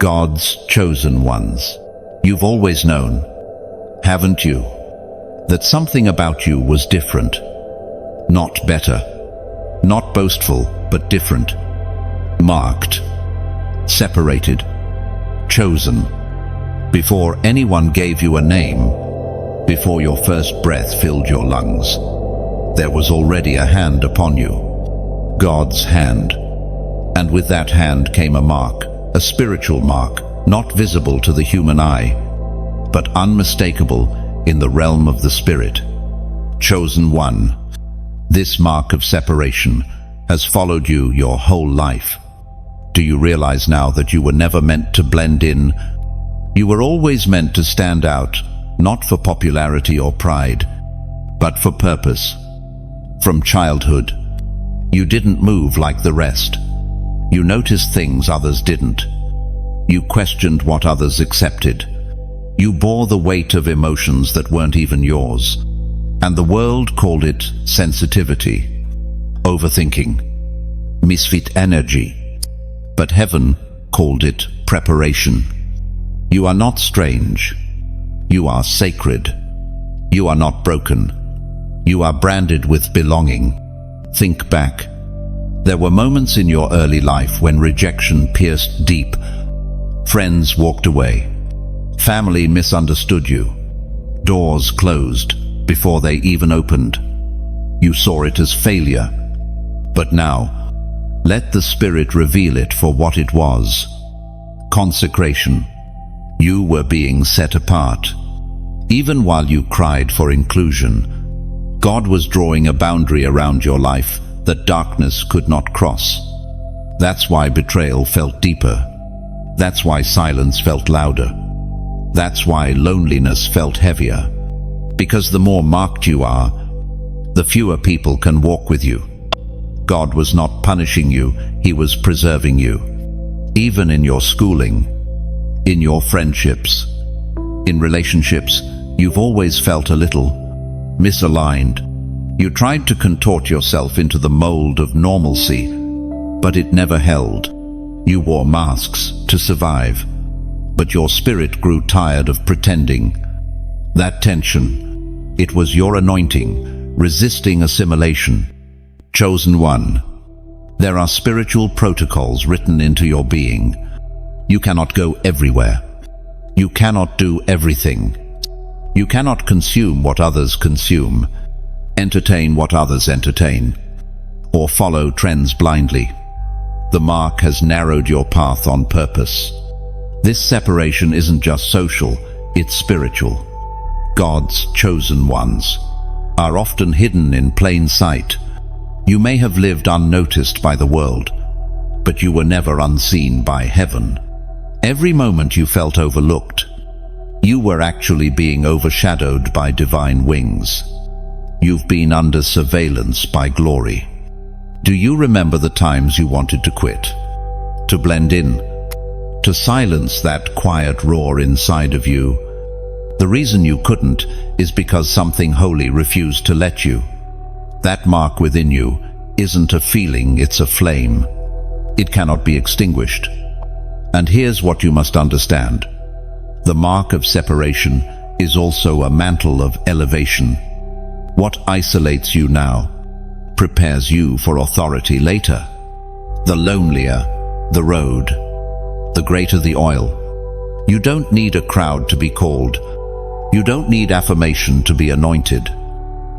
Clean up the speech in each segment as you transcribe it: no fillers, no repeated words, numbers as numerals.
God's chosen ones. You've always known, haven't you, that something about you was different. Not better, not boastful, but different. Marked, separated, chosen. Before anyone gave you a name, before your first breath filled your lungs, there was already a hand upon you, God's hand. And with that hand came a mark, a spiritual mark, not visible to the human eye, but unmistakable in the realm of the Spirit. Chosen one. This mark of separation has followed you your whole life. Do you realize now that you were never meant to blend in? You were always meant to stand out, not for popularity or pride, but for purpose. From childhood, you didn't move like the rest. You noticed things others didn't. You questioned what others accepted. You bore the weight of emotions that weren't even yours. And the world called it sensitivity, overthinking, misfit energy. But heaven called it preparation. You are not strange. You are sacred. You are not broken. You are branded with belonging. Think back. There were moments in your early life when rejection pierced deep. Friends walked away. Family misunderstood you. Doors closed before they even opened. You saw it as failure. But now, let the Spirit reveal it for what it was. Consecration. You were being set apart. Even while you cried for inclusion, God was drawing a boundary around your life that darkness could not cross. That's why betrayal felt deeper. That's why silence felt louder. That's why loneliness felt heavier. Because the more marked you are, the fewer people can walk with you. God was not punishing you, He was preserving you. Even in your schooling, in your friendships, in relationships, you've always felt a little misaligned. You tried to contort yourself into the mold of normalcy, but it never held. You wore masks to survive, but your spirit grew tired of pretending. That tension, it was your anointing, resisting assimilation. Chosen one. There are spiritual protocols written into your being. You cannot go everywhere. You cannot do everything. You cannot consume what others consume, entertain what others entertain, or follow trends blindly. The mark has narrowed your path on purpose. This separation isn't just social, it's spiritual. God's chosen ones are often hidden in plain sight. You may have lived unnoticed by the world, but you were never unseen by heaven. Every moment you felt overlooked, you were actually being overshadowed by divine wings. You've been under surveillance by glory. Do you remember the times you wanted to quit, to blend in, to silence that quiet roar inside of you? The reason you couldn't is because something holy refused to let you. That mark within you isn't a feeling, it's a flame. It cannot be extinguished. And here's what you must understand. The mark of separation is also a mantle of elevation. What isolates you now prepares you for authority later. The lonelier the road, the greater the oil. You don't need a crowd to be called. You don't need affirmation to be anointed.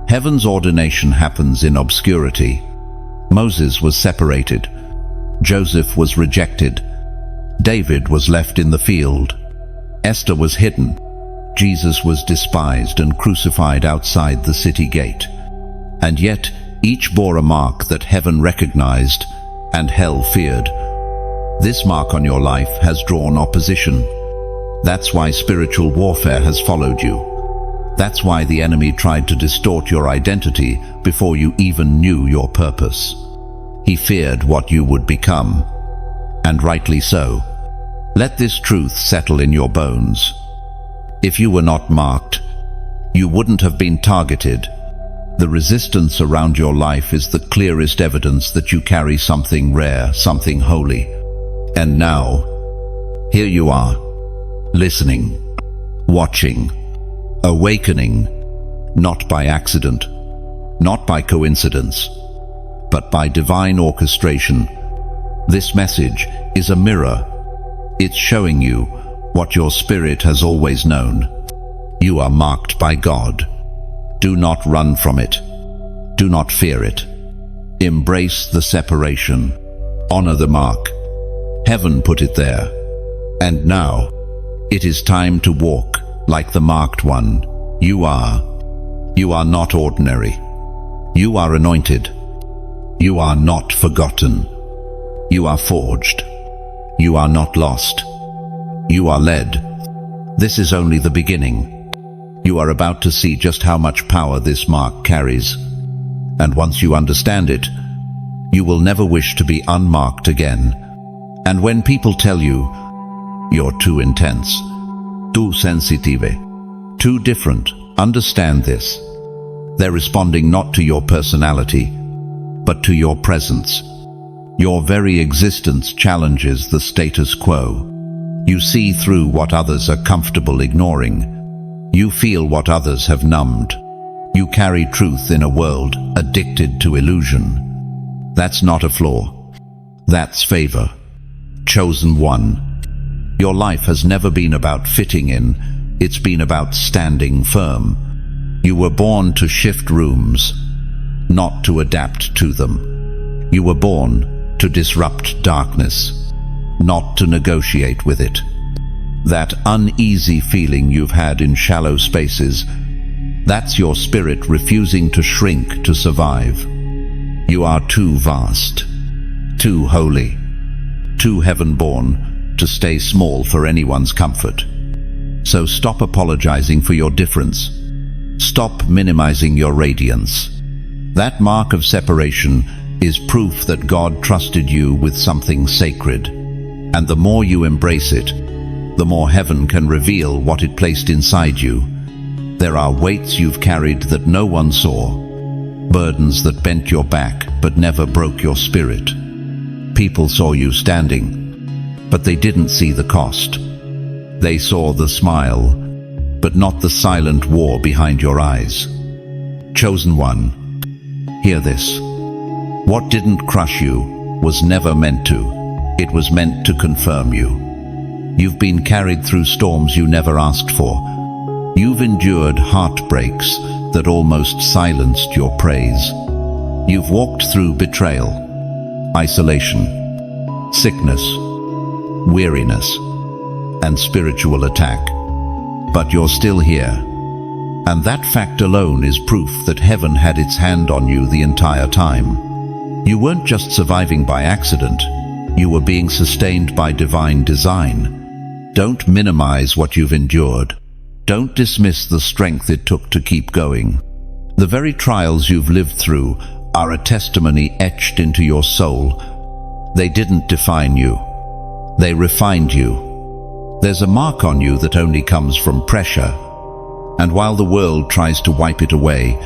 Heaven's ordination happens in obscurity. Moses was separated. Joseph was rejected. David was left in the field. Esther was hidden. Jesus was despised and crucified outside the city gate. And yet, each bore a mark that heaven recognized and hell feared. This mark on your life has drawn opposition. That's why spiritual warfare has followed you. That's why the enemy tried to distort your identity before you even knew your purpose. He feared what you would become, and rightly so. Let this truth settle in your bones. If you were not marked, you wouldn't have been targeted. The resistance around your life is the clearest evidence that you carry something rare, something holy. And now, Here you are, listening, watching, awakening, not by accident, not by coincidence, but by divine orchestration. This message is a mirror. It's showing you what your spirit has always known. You are marked by God. Do not run from it. Do not fear it. Embrace the separation. Honor the mark. Heaven put it there. And now, it is time to walk like the marked one. You are not ordinary. You are anointed. You are not forgotten. You are forged. You are not lost. You are led. This is only the beginning. You are about to see just how much power this mark carries. And once you understand it, you will never wish to be unmarked again. And when people tell you, you're too intense, too sensitive, too different, understand this. They're responding not to your personality, but to your presence. Your very existence challenges the status quo. You see through what others are comfortable ignoring. You feel what others have numbed. You carry truth in a world addicted to illusion. That's not a flaw. That's favor. Chosen one. Your life has never been about fitting in. It's been about standing firm. You were born to shift rooms, not to adapt to them. You were born to disrupt darkness, not to negotiate with it. That uneasy feeling you've had in shallow spaces, that's your spirit refusing to shrink to survive. You are too vast, too holy, too heaven-born to stay small for anyone's comfort. So stop apologizing for your difference. Stop minimizing your radiance. That mark of separation is proof that God trusted you with something sacred. And the more you embrace it, the more heaven can reveal what it placed inside you. There are weights you've carried that no one saw, burdens that bent your back but never broke your spirit. People saw you standing, but they didn't see the cost. They saw the smile, but not the silent war behind your eyes. Chosen one, hear this. What didn't crush you was never meant to. It was meant to confirm you. You've been carried through storms you never asked for. You've endured heartbreaks that almost silenced your praise. You've walked through betrayal, isolation, sickness, weariness, and spiritual attack. But you're still here. And that fact alone is proof that heaven had its hand on you the entire time. You weren't just surviving by accident. You were being sustained by divine design. Don't minimize what you've endured. Don't dismiss the strength it took to keep going. The very trials you've lived through are a testimony etched into your soul. They didn't define you. They refined you. There's a mark on you that only comes from pressure. And while the world tries to wipe it away,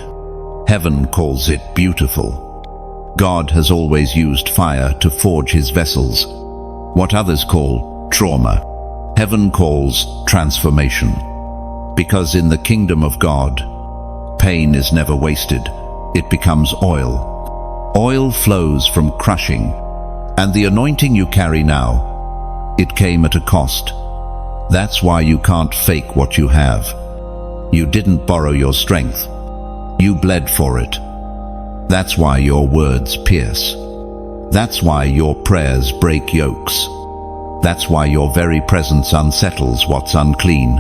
heaven calls it beautiful. God has always used fire to forge his vessels. What others call trauma, heaven calls transformation. Because in the kingdom of God, pain is never wasted. It becomes oil. Oil flows from crushing. And the anointing you carry now, it came at a cost. That's why you can't fake what you have. You didn't borrow your strength. You bled for it. That's why your words pierce. That's why your prayers break yokes. That's why your very presence unsettles what's unclean.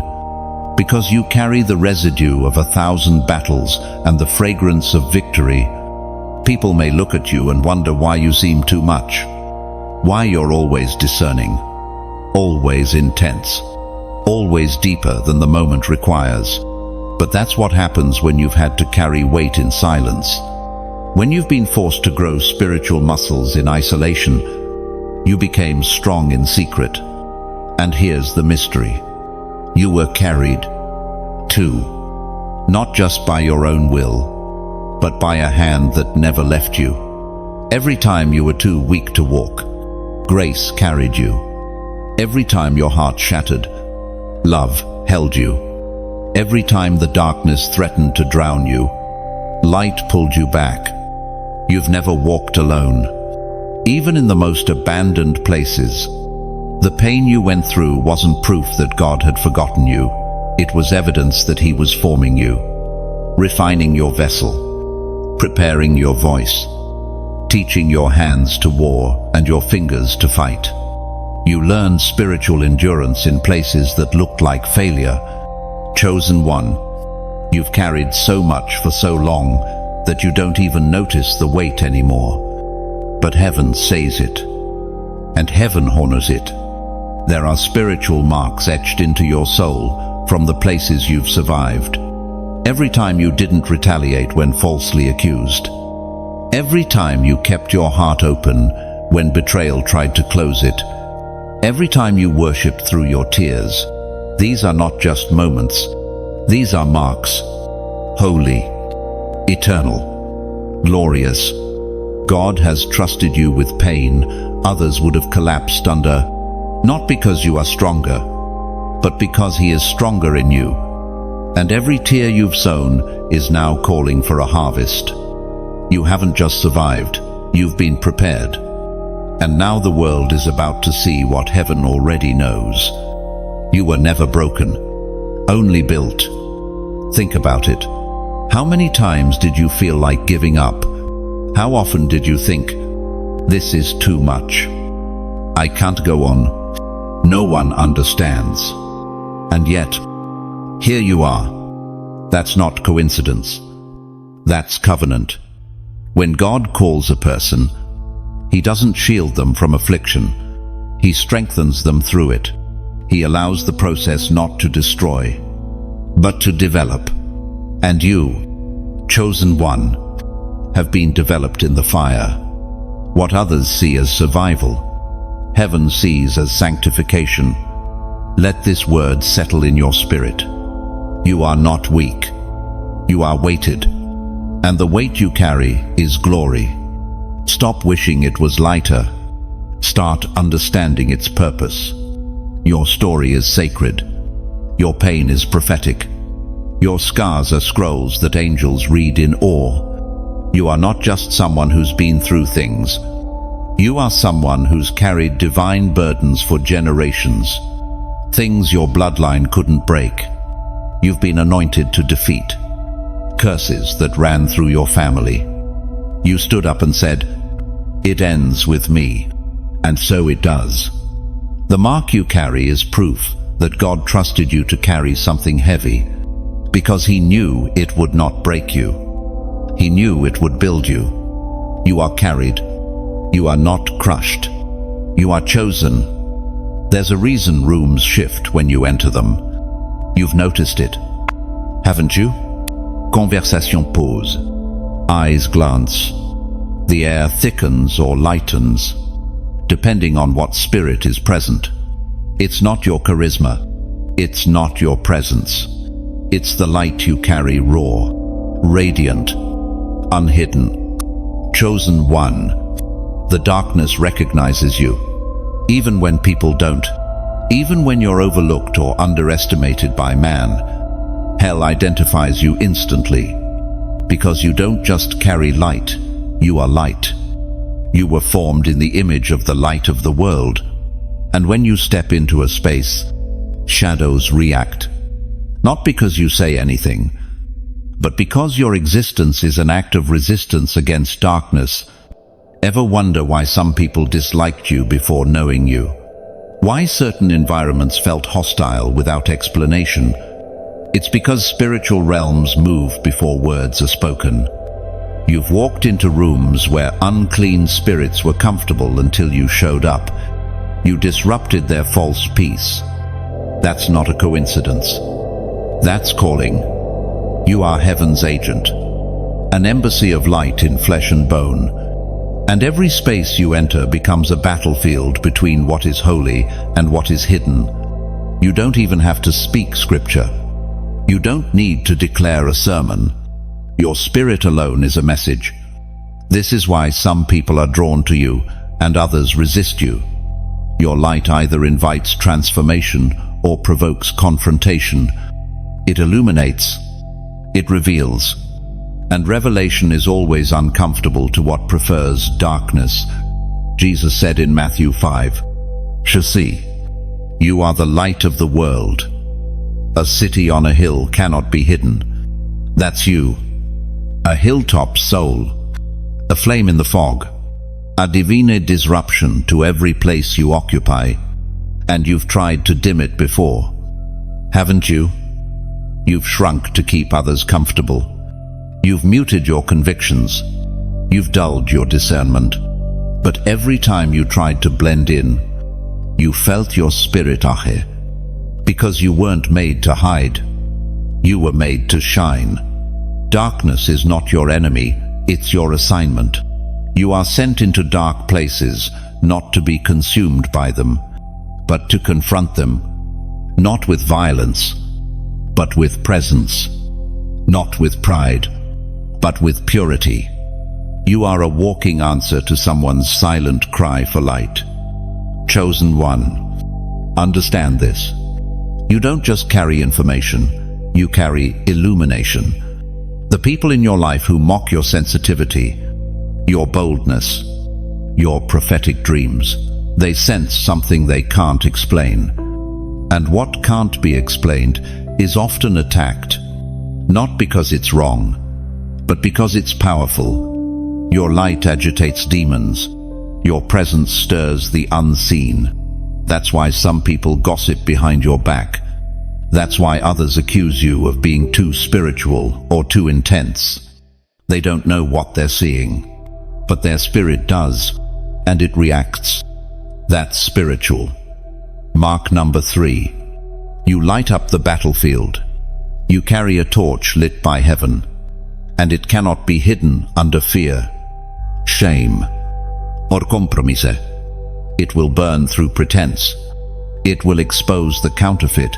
Because you carry the residue of 1,000 battles and the fragrance of victory. People may look at you and wonder why you seem too much. Why you're always discerning. Always intense. Always deeper than the moment requires. But that's what happens when you've had to carry weight in silence. When you've been forced to grow spiritual muscles in isolation, you became strong in secret. And here's the mystery. You were carried, too, not just by your own will, but by a hand that never left you. Every time you were too weak to walk, grace carried you. Every time your heart shattered, love held you. Every time the darkness threatened to drown you, light pulled you back. You've never walked alone. Even in the most abandoned places, the pain you went through wasn't proof that God had forgotten you. It was evidence that He was forming you, refining your vessel, preparing your voice, teaching your hands to war and your fingers to fight. You learned spiritual endurance in places that looked like failure. Chosen one, you've carried so much for so long that you don't even notice the weight anymore. But heaven says it, and heaven honors it. There are spiritual marks etched into your soul from the places you've survived. Every time you didn't retaliate when falsely accused. Every time you kept your heart open when betrayal tried to close it. Every time you worshipped through your tears. These are not just moments. These are marks. Holy, eternal, glorious. God has trusted you with pain others would have collapsed under, not because you are stronger, but because He is stronger in you. And every tear you've sown is now calling for a harvest. You haven't just survived, you've been prepared. And now the world is about to see what heaven already knows. You were never broken, only built. Think about it. How many times did you feel like giving up? How often did you think, this is too much? I can't go on. No one understands. And yet, here you are. That's not coincidence. That's covenant. When God calls a person, He doesn't shield them from affliction. He strengthens them through it. He allows the process not to destroy, but to develop. And you, chosen one, have been developed in the fire. What others see as survival, heaven sees as sanctification. Let this word settle in your spirit. You are not weak. You are weighted. And the weight you carry is glory. Stop wishing it was lighter. Start understanding its purpose. Your story is sacred. Your pain is prophetic. Your scars are scrolls that angels read in awe. You are not just someone who's been through things. You are someone who's carried divine burdens for generations. Things your bloodline couldn't break. You've been anointed to defeat curses that ran through your family. You stood up and said, "It ends with me." And so it does. The mark you carry is proof that God trusted you to carry something heavy, because He knew it would not break you. He knew it would build you. You are carried. You are not crushed. You are chosen. There's a reason rooms shift when you enter them. You've noticed it, haven't you? Conversation pause. Eyes glance. The air thickens or lightens, depending on what spirit is present. It's not your charisma. It's not your presence. It's the light you carry, raw, radiant, unhidden. Chosen one. The darkness recognizes you, even when people don't. Even when you're overlooked or underestimated by man, hell identifies you instantly. Because you don't just carry light, you are light. You were formed in the image of the light of the world. And when you step into a space, shadows react. Not because you say anything, but because your existence is an act of resistance against darkness. Ever wonder why some people disliked you before knowing you? Why certain environments felt hostile without explanation? It's because spiritual realms move before words are spoken. You've walked into rooms where unclean spirits were comfortable until you showed up. You disrupted their false peace. That's not a coincidence. That's calling. You are heaven's agent, an embassy of light in flesh and bone. And every space you enter becomes a battlefield between what is holy and what is hidden. You don't even have to speak scripture. You don't need to declare a sermon. Your spirit alone is a message. This is why some people are drawn to you and others resist you. Your light either invites transformation or provokes confrontation. It illuminates, it reveals, and revelation is always uncomfortable to what prefers darkness. Jesus said in Matthew 5, "See, you are the light of the world. A city on a hill cannot be hidden." That's you. A hilltop soul, a flame in the fog, a divine disruption to every place you occupy, and you've tried to dim it before, haven't you? You've shrunk to keep others comfortable. You've muted your convictions. You've dulled your discernment. But every time you tried to blend in, you felt your spirit ahe, because you weren't made to hide. You were made to shine. Darkness is not your enemy, it's your assignment. You are sent into dark places, not to be consumed by them, but to confront them, not with violence, but with presence, not with pride, but with purity. You are a walking answer to someone's silent cry for light. Chosen one, understand this. You don't just carry information, you carry illumination. The people in your life who mock your sensitivity, your boldness, your prophetic dreams, they sense something they can't explain. And what can't be explained is often attacked, not because it's wrong, but because it's powerful. Your light agitates demons. Your presence stirs the unseen. That's why some people gossip behind your back. That's why others accuse you of being too spiritual or too intense. They don't know what they're seeing, but their spirit does, and it reacts. That's spiritual. Mark number 3. You light up the battlefield. You carry a torch lit by heaven, and it cannot be hidden under fear, shame, or compromise. It will burn through pretense. It will expose the counterfeit.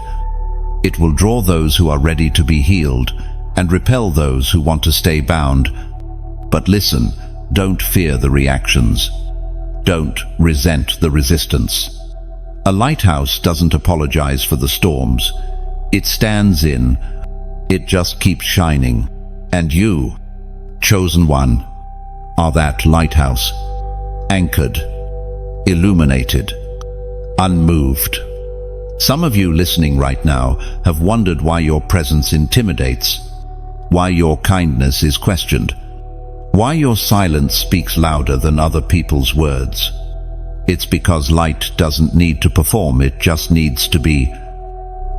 It will draw those who are ready to be healed and repel those who want to stay bound. But listen, don't fear the reactions. Don't resent the resistance. A lighthouse doesn't apologize for the storms. It stands in. It just keeps shining. And you, chosen one, are that lighthouse, anchored, illuminated, unmoved. Some of you listening right now have wondered why your presence intimidates, why your kindness is questioned, why your silence speaks louder than other people's words. It's because light doesn't need to perform, it just needs to be.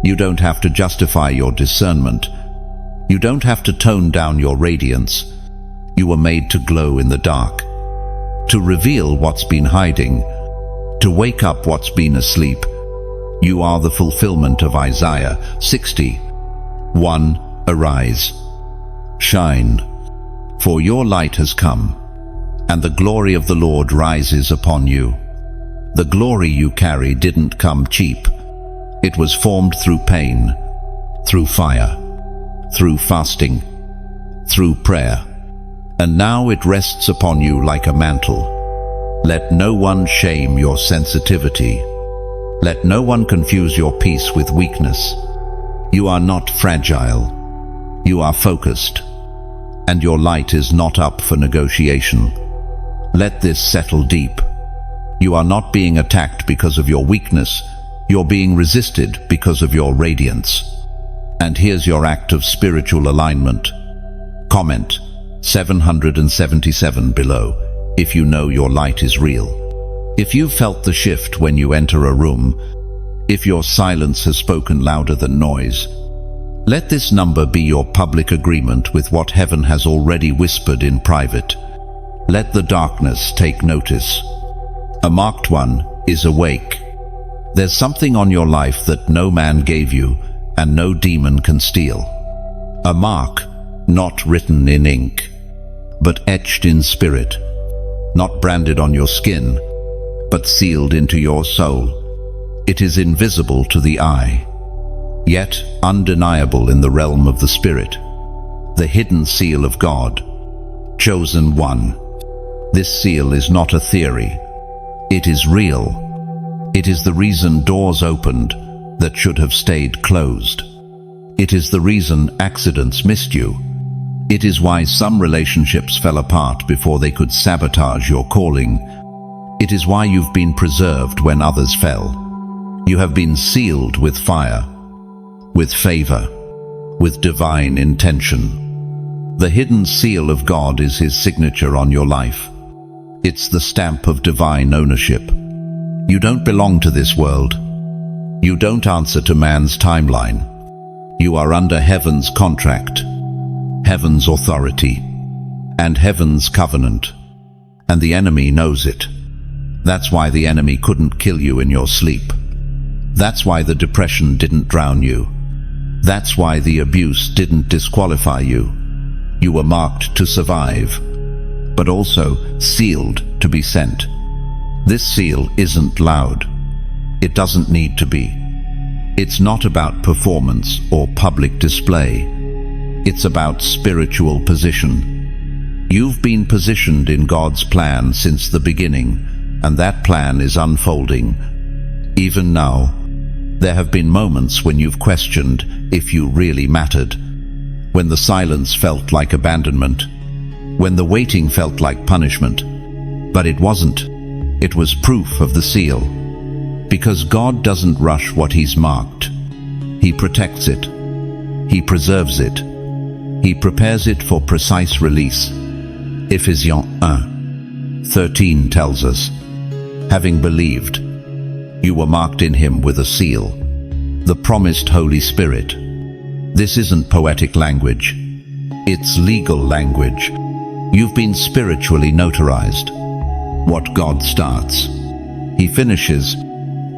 You don't have to justify your discernment. You don't have to tone down your radiance. You were made to glow in the dark, to reveal what's been hiding, to wake up what's been asleep. You are the fulfillment of Isaiah 60:1. Arise, shine, for your light has come, and the glory of the Lord rises upon you. The glory you carry didn't come cheap. It was formed through pain, through fire, through fasting, through prayer. And now it rests upon you like a mantle. Let no one shame your sensitivity. Let no one confuse your peace with weakness. You are not fragile. You are focused. And your light is not up for negotiation. Let this settle deep. You are not being attacked because of your weakness. You're being resisted because of your radiance. And here's your act of spiritual alignment. Comment 777 below if you know your light is real. If you've felt the shift when you enter a room, if your silence has spoken louder than noise, let this number be your public agreement with what heaven has already whispered in private. Let the darkness take notice. A marked one is awake. There's something on your life that no man gave you and no demon can steal. A mark not written in ink, but etched in spirit, not branded on your skin, but sealed into your soul. It is invisible to the eye, yet undeniable in the realm of the spirit. The hidden seal of God, chosen one. This seal is not a theory. It is real. It is the reason doors opened that should have stayed closed. It is the reason accidents missed you. It is why some relationships fell apart before they could sabotage your calling. It is why you've been preserved when others fell. You have been sealed with fire, with favor, with divine intention. The hidden seal of God is His signature on your life. It's the stamp of divine ownership. You don't belong to this world. You don't answer to man's timeline. You are under heaven's contract, heaven's authority, and heaven's covenant. And the enemy knows it. That's why the enemy couldn't kill you in your sleep. That's why the depression didn't drown you. That's why the abuse didn't disqualify you. You were marked to survive, but also sealed to be sent. This seal isn't loud. It doesn't need to be. It's not about performance or public display. It's about spiritual position. You've been positioned in God's plan since the beginning, and that plan is unfolding. Even now, there have been moments when you've questioned if you really mattered, when the silence felt like abandonment, when the waiting felt like punishment. But it wasn't. It was proof of the seal. Because God doesn't rush what He's marked. He protects it. He preserves it. He prepares it for precise release. Ephesians 1:13 tells us, having believed, you were marked in Him with a seal, the promised Holy Spirit. This isn't poetic language. It's legal language. You've been spiritually notarized. What God starts, He finishes,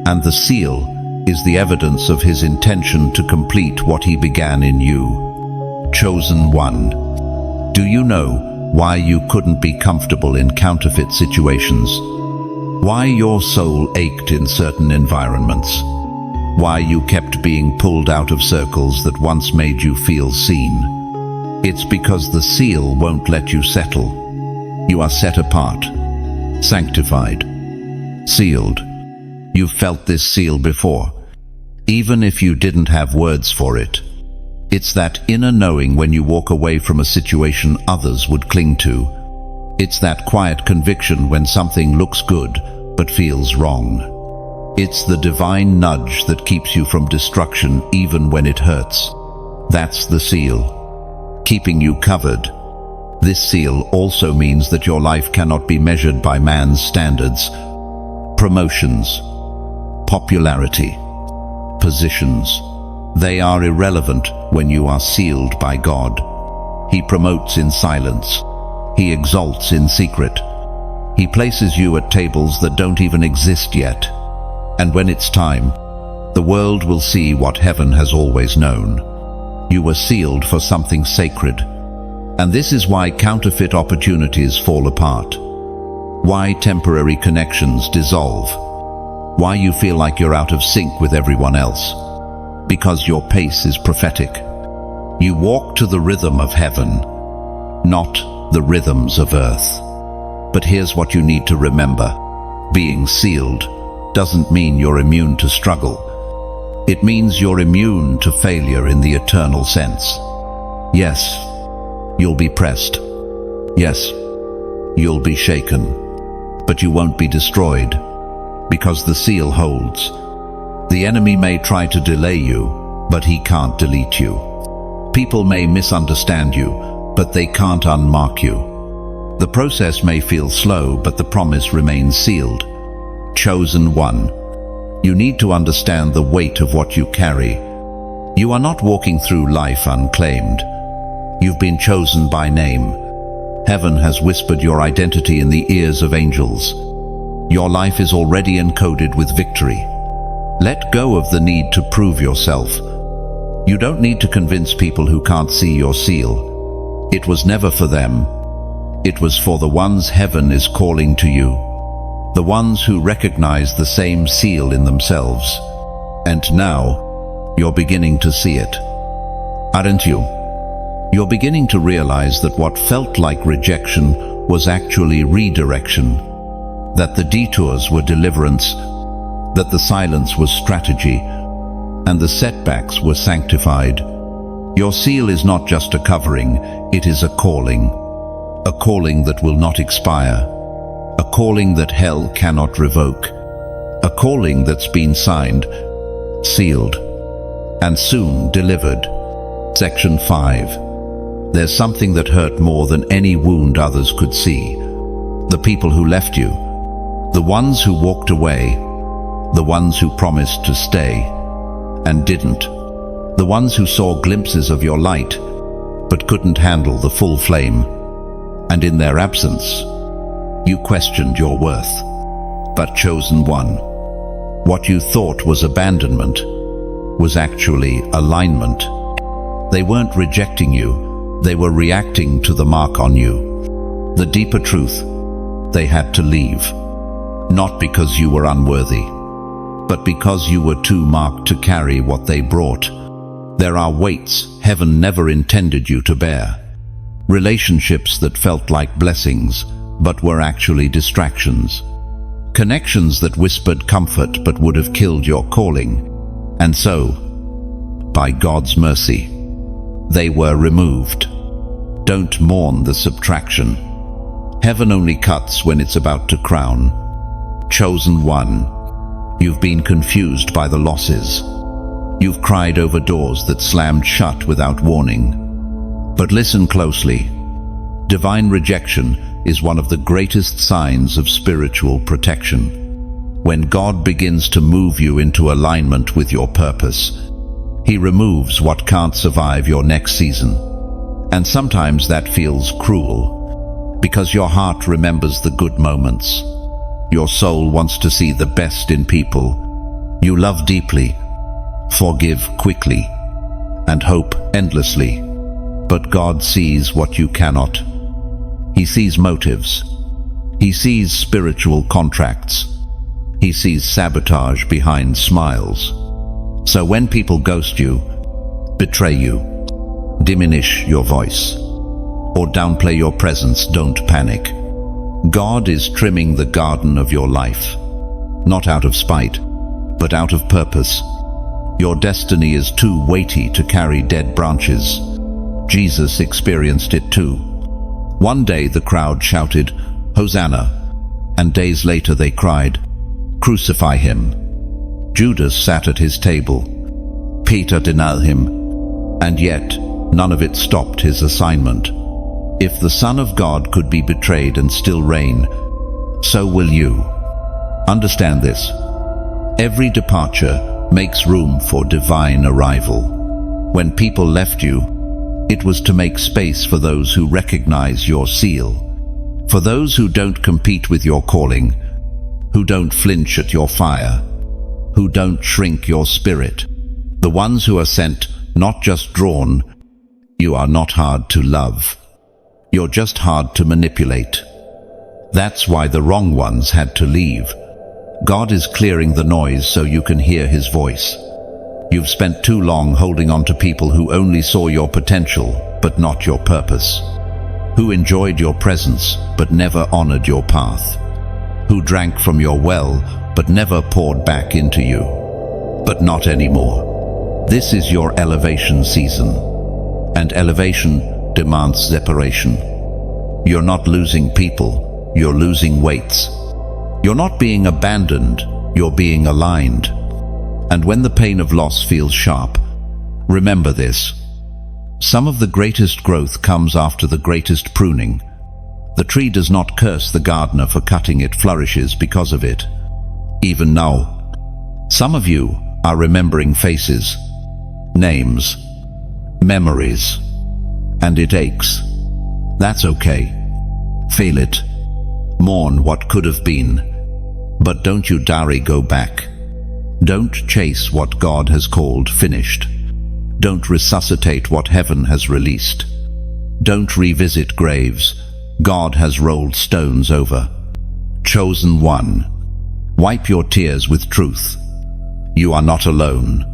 and the seal is the evidence of His intention to complete what He began in you. Chosen one. Do you know why you couldn't be comfortable in counterfeit situations? Why your soul ached in certain environments? Why you kept being pulled out of circles that once made you feel seen? It's because the seal won't let you settle. You are set apart, sanctified, sealed. You've felt this seal before, even if you didn't have words for it. It's that inner knowing when you walk away from a situation others would cling to. It's that quiet conviction when something looks good but feels wrong. It's the divine nudge that keeps you from destruction even when it hurts. That's the seal, keeping you covered. This seal also means that your life cannot be measured by man's standards. Promotions, popularity, positions, they are irrelevant when you are sealed by God. He promotes in silence. He exalts in secret. He places you at tables that don't even exist yet. And when it's time, the world will see what heaven has always known. You were sealed for something sacred. And this is why counterfeit opportunities fall apart. Why temporary connections dissolve. Why you feel like you're out of sync with everyone else. Because your pace is prophetic. You walk to the rhythm of heaven, not the rhythms of earth. But here's what you need to remember. Being sealed doesn't mean you're immune to struggle. It means you're immune to failure in the eternal sense. Yes, you'll be pressed. Yes, you'll be shaken. But you won't be destroyed, because the seal holds. The enemy may try to delay you, but he can't delete you. People may misunderstand you, but they can't unmark you. The process may feel slow, but the promise remains sealed. Chosen one. You need to understand the weight of what you carry. You are not walking through life unclaimed. You've been chosen by name. Heaven has whispered your identity in the ears of angels. Your life is already encoded with victory. Let go of the need to prove yourself. You don't need to convince people who can't see your seal. It was never for them. It was for the ones heaven is calling to you. The ones who recognize the same seal in themselves. And now, you're beginning to see it. Aren't you? You're beginning to realize that what felt like rejection was actually redirection. That the detours were deliverance. that the silence was strategy, and the setbacks were sanctified. Your seal is not just a covering, it is a calling that will not expire, a calling that hell cannot revoke, a calling that's been signed, sealed, and soon delivered. Section 5. There's something that hurt more than any wound others could see. The people who left you, the ones who walked away, the ones who promised to stay and didn't, the ones who saw glimpses of your light but couldn't handle the full flame. And in their absence, you questioned your worth. But chosen one, what you thought was abandonment was actually alignment. They weren't rejecting you, they were reacting to the mark on you. The deeper truth, they had to leave, not because you were unworthy, but because you were too marked to carry what they brought. There are weights heaven never intended you to bear. Relationships that felt like blessings, but were actually distractions. Connections that whispered comfort but would have killed your calling. And so, by God's mercy, they were removed. Don't mourn the subtraction. Heaven only cuts when it's about to crown. Chosen one, you've been confused by the losses. You've cried over doors that slammed shut without warning. But listen closely. Divine rejection is one of the greatest signs of spiritual protection. When God begins to move you into alignment with your purpose, He removes what can't survive your next season. And sometimes that feels cruel, because your heart remembers the good moments. Your soul wants to see the best in people. You love deeply, forgive quickly, and hope endlessly. But God sees what you cannot. He sees motives. He sees spiritual contracts. He sees sabotage behind smiles. So when people ghost you, betray you, diminish your voice, or downplay your presence, don't panic. God is trimming the garden of your life, not out of spite, but out of purpose. Your destiny is too weighty to carry dead branches. Jesus experienced it too. One day the crowd shouted, "Hosanna," and days later they cried, "Crucify him." Judas sat at his table. Peter denied him, and yet none of it stopped his assignment. If the Son of God could be betrayed and still reign, so will you. Understand this. Every departure makes room for divine arrival. When people left you, it was to make space for those who recognize your seal, for those who don't compete with your calling, who don't flinch at your fire, who don't shrink your spirit, the ones who are sent, not just drawn. You are not hard to love. You're just hard to manipulate. That's why the wrong ones had to leave. God is clearing the noise so you can hear His voice. You've spent too long holding on to people who only saw your potential, but not your purpose. Who enjoyed your presence, but never honored your path. Who drank from your well, but never poured back into you. But not anymore. This is your elevation season. And elevation demands separation. You're not losing people, you're losing weights. You're not being abandoned, you're being aligned. And when the pain of loss feels sharp, remember this. Some of the greatest growth comes after the greatest pruning. The tree does not curse the gardener for cutting, it flourishes because of it. Even now, some of you are remembering faces, names, memories, and it aches. That's okay. Feel it. Mourn what could have been. But don't you dare go back. Don't chase what God has called finished. Don't resuscitate what heaven has released. Don't revisit graves God has rolled stones over. Chosen one, wipe your tears with truth. You are not alone.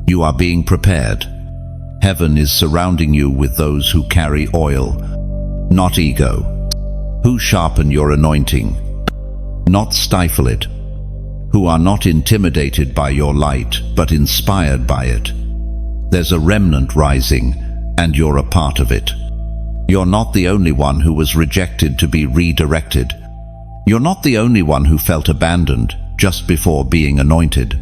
You are being prepared. Heaven is surrounding you with those who carry oil, not ego. Who sharpen your anointing, not stifle it. who are not intimidated by your light, but inspired by it. There's a remnant rising, and you're a part of it. You're not the only one who was rejected to be redirected. You're not the only one who felt abandoned just before being anointed.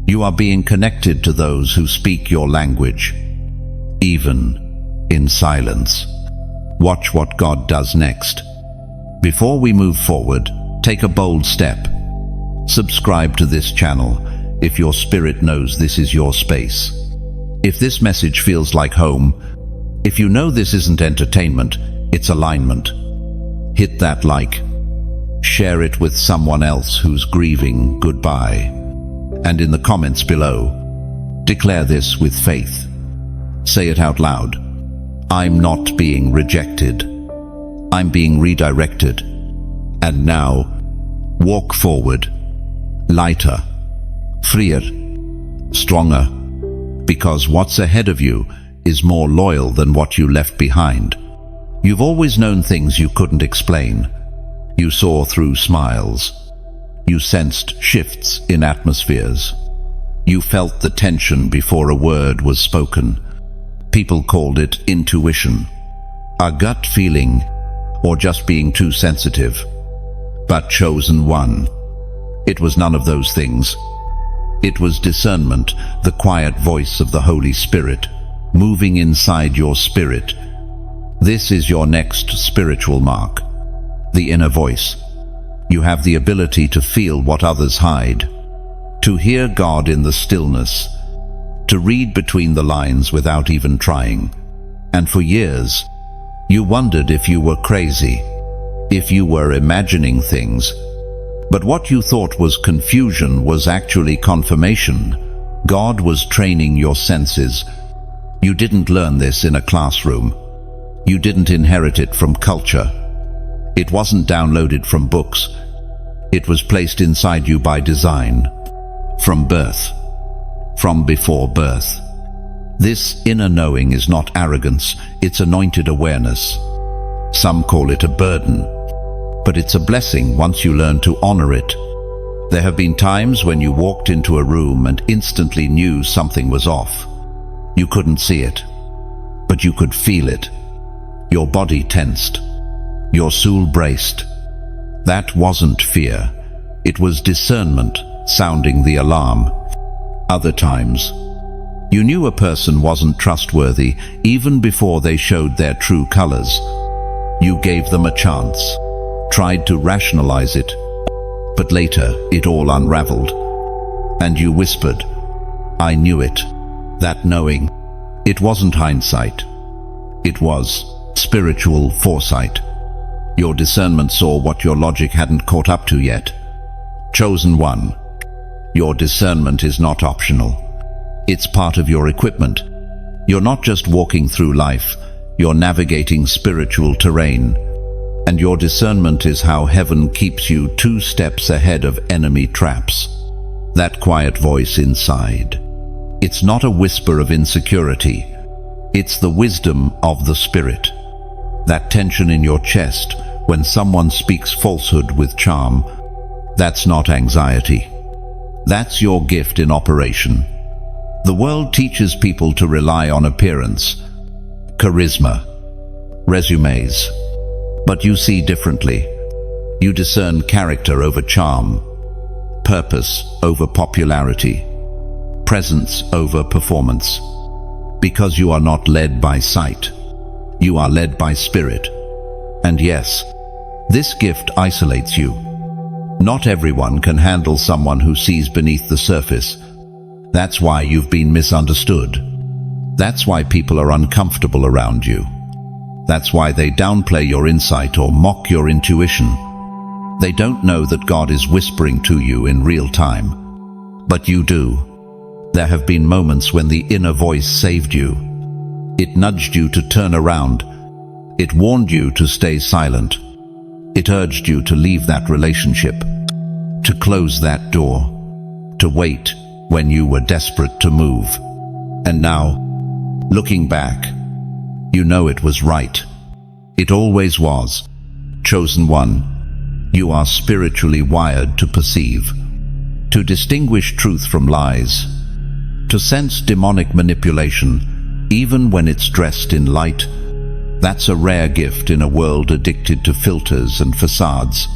You are being connected to those who speak your language, even in silence. Watch what God does next. Before we move forward, take a bold step. Subscribe to this channel if your spirit knows this is your space. If this message feels like home, if you know this isn't entertainment, it's alignment. Hit that like. Share it with someone else who's grieving goodbye. And in the comments below, declare this with faith. Say it out loud. I'm not being rejected. I'm being redirected. And now, walk forward, lighter, freer, stronger, because what's ahead of you is more loyal than what you left behind. You've always known things you couldn't explain. You saw through smiles. You sensed shifts in atmospheres. You felt the tension before a word was spoken. People called it intuition, a gut feeling, or just being too sensitive. But chosen one, it was none of those things. It was discernment, the quiet voice of the Holy Spirit, moving inside your spirit. This is your next spiritual mark, the inner voice. You have the ability to feel what others hide, to hear God in the stillness, to read between the lines without even trying. And for years, you wondered if you were crazy, if you were imagining things. But what you thought was confusion was actually confirmation. God was training your senses. You didn't learn this in a classroom. You didn't inherit it from culture. It wasn't downloaded from books. It was placed inside you by design, from birth, from before birth. This inner knowing is not arrogance, it's anointed awareness. Some call it a burden, but it's a blessing once you learn to honor it. There have been times when you walked into a room and instantly knew something was off. You couldn't see it, but you could feel it. Your body tensed. Your soul braced. That wasn't fear. It was discernment sounding the alarm. Other times, you knew a person wasn't trustworthy even before they showed their true colors. You gave them a chance, tried to rationalize it, but later it all unraveled. And you whispered, I knew it. That knowing, it wasn't hindsight. It was spiritual foresight. Your discernment saw what your logic hadn't caught up to yet. Chosen one, your discernment is not optional. It's part of your equipment. You're not just walking through life, you're navigating spiritual terrain. And your discernment is how heaven keeps you 2 steps ahead of enemy traps. That quiet voice inside. It's not a whisper of insecurity. It's the wisdom of the Spirit. That tension in your chest when someone speaks falsehood with charm, that's not anxiety. That's your gift in operation. The world teaches people to rely on appearance, charisma, resumes. But you see differently. You discern character over charm, purpose over popularity, presence over performance. Because you are not led by sight. You are led by spirit. And yes, this gift isolates you. Not everyone can handle someone who sees beneath the surface. That's why you've been misunderstood. That's why people are uncomfortable around you. That's why they downplay your insight or mock your intuition. They don't know that God is whispering to you in real time. But you do. There have been moments when the inner voice saved you. It nudged you to turn around. It warned you to stay silent. It urged you to leave that relationship, to close that door, to wait when you were desperate to move. And now, looking back, you know it was right. It always was. Chosen one, you are spiritually wired to perceive. to distinguish truth from lies, to sense demonic manipulation, even when it's dressed in light. That's a rare gift in a world addicted to filters and facades.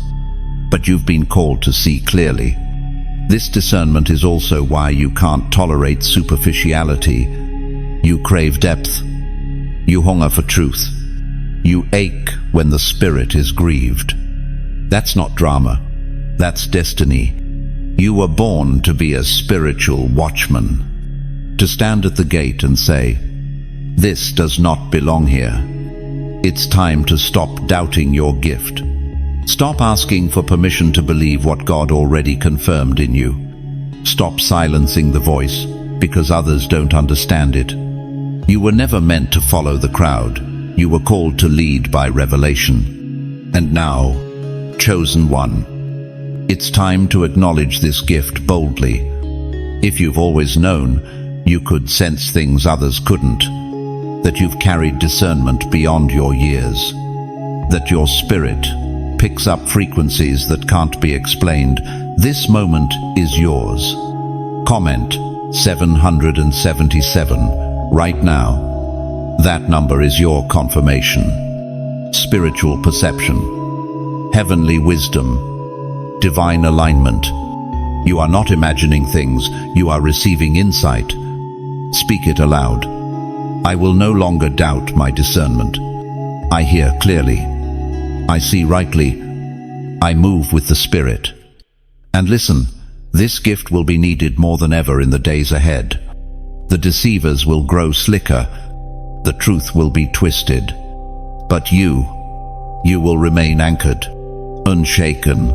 But you've been called to see clearly. This discernment is also why you can't tolerate superficiality. You crave depth. You hunger for truth. You ache when the spirit is grieved. That's not drama. That's destiny. You were born to be a spiritual watchman, to stand at the gate and say, "This does not belong here." It's time to stop doubting your gift. Stop asking for permission to believe what God already confirmed in you. Stop silencing the voice because others don't understand it. You were never meant to follow the crowd. You were called to lead by revelation. And now, chosen one, it's time to acknowledge this gift boldly. If you've always known you could sense things others couldn't, that you've carried discernment beyond your years, that your spirit picks up frequencies that can't be explained, this moment is yours. Comment 777 right now. That number is your confirmation. Spiritual perception, heavenly wisdom, divine alignment. You are not imagining things, you are receiving insight. Speak it aloud. I will no longer doubt my discernment. I hear clearly. I see rightly. I move with the Spirit. And listen, this gift will be needed more than ever in the days ahead. The deceivers will grow slicker. The truth will be twisted. But you will remain anchored, unshaken,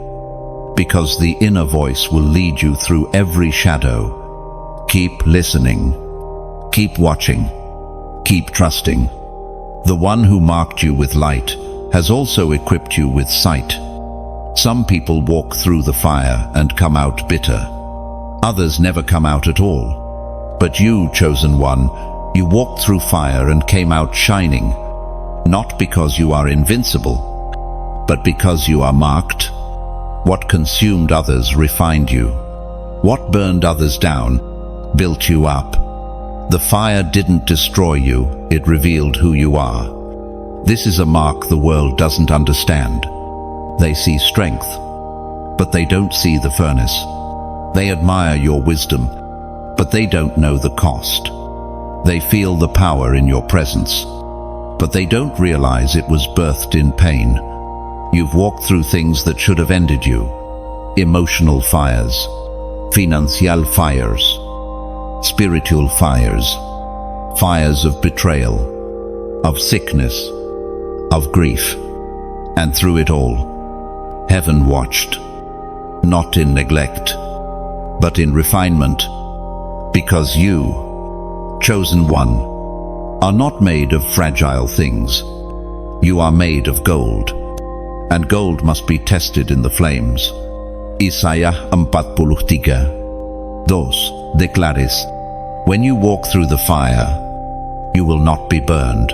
because the inner voice will lead you through every shadow. Keep listening. Keep watching. Keep trusting. The one who marked you with light has also equipped you with sight. Some people walk through the fire and come out bitter. Others never come out at all. But you, chosen one, you walked through fire and came out shining, not because you are invincible, but because you are marked. What consumed others refined you. What burned others down built you up. The fire didn't destroy you, it revealed who you are. This is a mark the world doesn't understand. They see strength, but they don't see the furnace. They admire your wisdom, but they don't know the cost. They feel the power in your presence, but they don't realize it was birthed in pain. You've walked through things that should have ended you. Emotional fires, financial fires, spiritual fires, fires of betrayal, of sickness, of grief. And through it all, heaven watched, not in neglect, but in refinement, because you, chosen one, are not made of fragile things. You are made of gold, and gold must be tested in the flames. Isaiah 43:2 declares, when you walk through the fire, you will not be burned.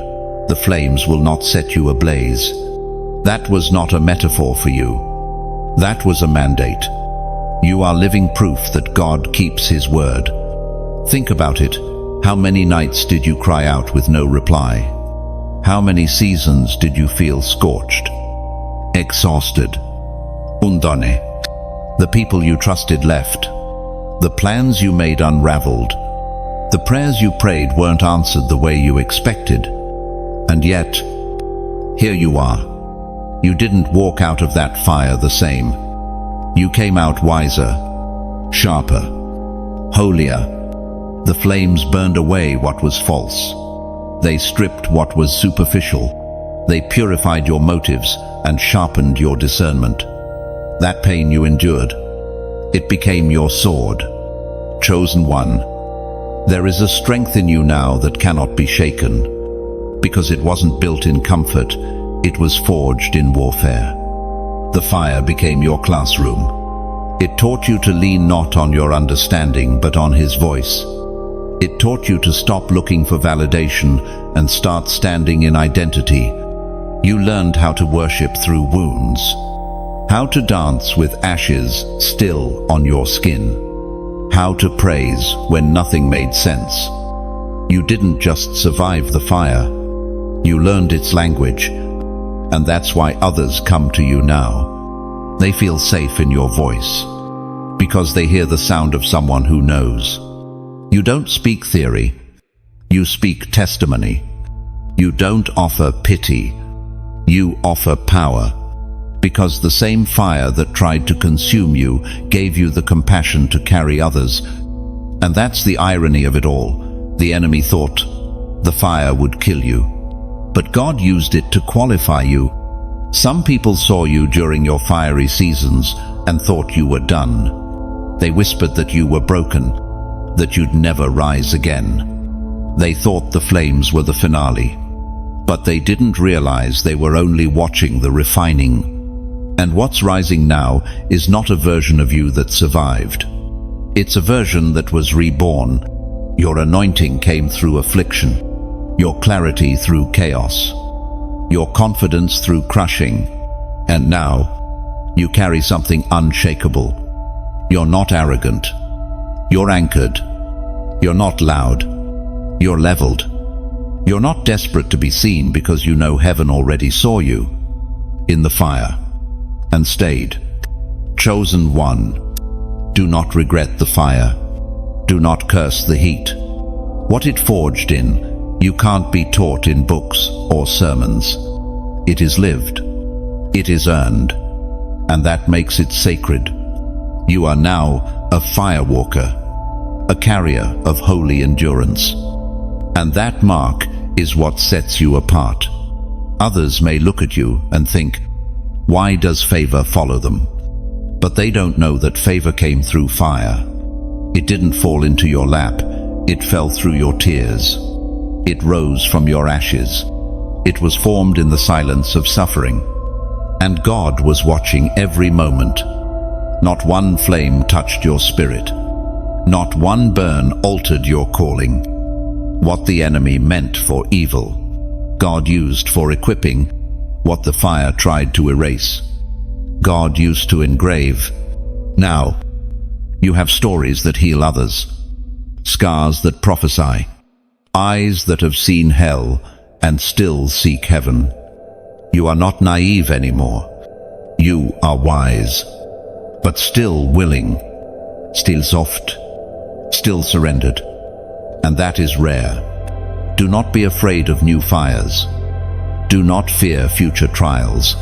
The flames will not set you ablaze. That was not a metaphor for you. That was a mandate. You are living proof that God keeps His word. Think about it. How many nights did you cry out with no reply? How many seasons did you feel scorched, exhausted? Undone. The people you trusted left. The plans you made unraveled. The prayers you prayed weren't answered the way you expected. And yet, here you are. You didn't walk out of that fire the same. You came out wiser, sharper, holier. The flames burned away what was false. They stripped what was superficial. They purified your motives and sharpened your discernment. That pain you endured, it became your sword. Chosen one, there is a strength in you now that cannot be shaken, because it wasn't built in comfort, it was forged in warfare. The fire became your classroom. It taught you to lean not on your understanding, but on His voice. It taught you to stop looking for validation and start standing in identity. You learned how to worship through wounds. How to dance with ashes still on your skin. How to praise when nothing made sense. You didn't just survive the fire. You learned its language, and that's why others come to you now. They feel safe in your voice, because they hear the sound of someone who knows. You don't speak theory. You speak testimony. You don't offer pity. You offer power. Because the same fire that tried to consume you gave you the compassion to carry others. And that's the irony of it all. The enemy thought the fire would kill you, but God used it to qualify you. Some people saw you during your fiery seasons and thought you were done. They whispered that you were broken, that you'd never rise again. They thought the flames were the finale, but they didn't realize they were only watching the refining. And what's rising now is not a version of you that survived. It's a version that was reborn. Your anointing came through affliction, your clarity through chaos, your confidence through crushing. And now, you carry something unshakable. You're not arrogant. You're anchored. You're not loud. You're leveled. You're not desperate to be seen because you know heaven already saw you in the fire and stayed. Chosen one. Do not regret the fire. Do not curse the heat. What it forged in, you can't be taught in books or sermons. It is lived. It is earned. And that makes it sacred. You are now a firewalker, a carrier of holy endurance. And that mark is what sets you apart. Others may look at you and think, why does favor follow them? But they don't know that favor came through fire. It didn't fall into your lap. It fell through your tears. It rose from your ashes. It was formed in the silence of suffering. And God was watching every moment. Not one flame touched your spirit. Not one burn altered your calling. What the enemy meant for evil, God used for equipping. What the fire tried to erase, God used to engrave. Now, you have stories that heal others, scars that prophesy, eyes that have seen hell and still seek heaven. You are not naive anymore. You are wise, but still willing, still soft, still surrendered. And that is rare. Do not be afraid of new fires. Do not fear future trials.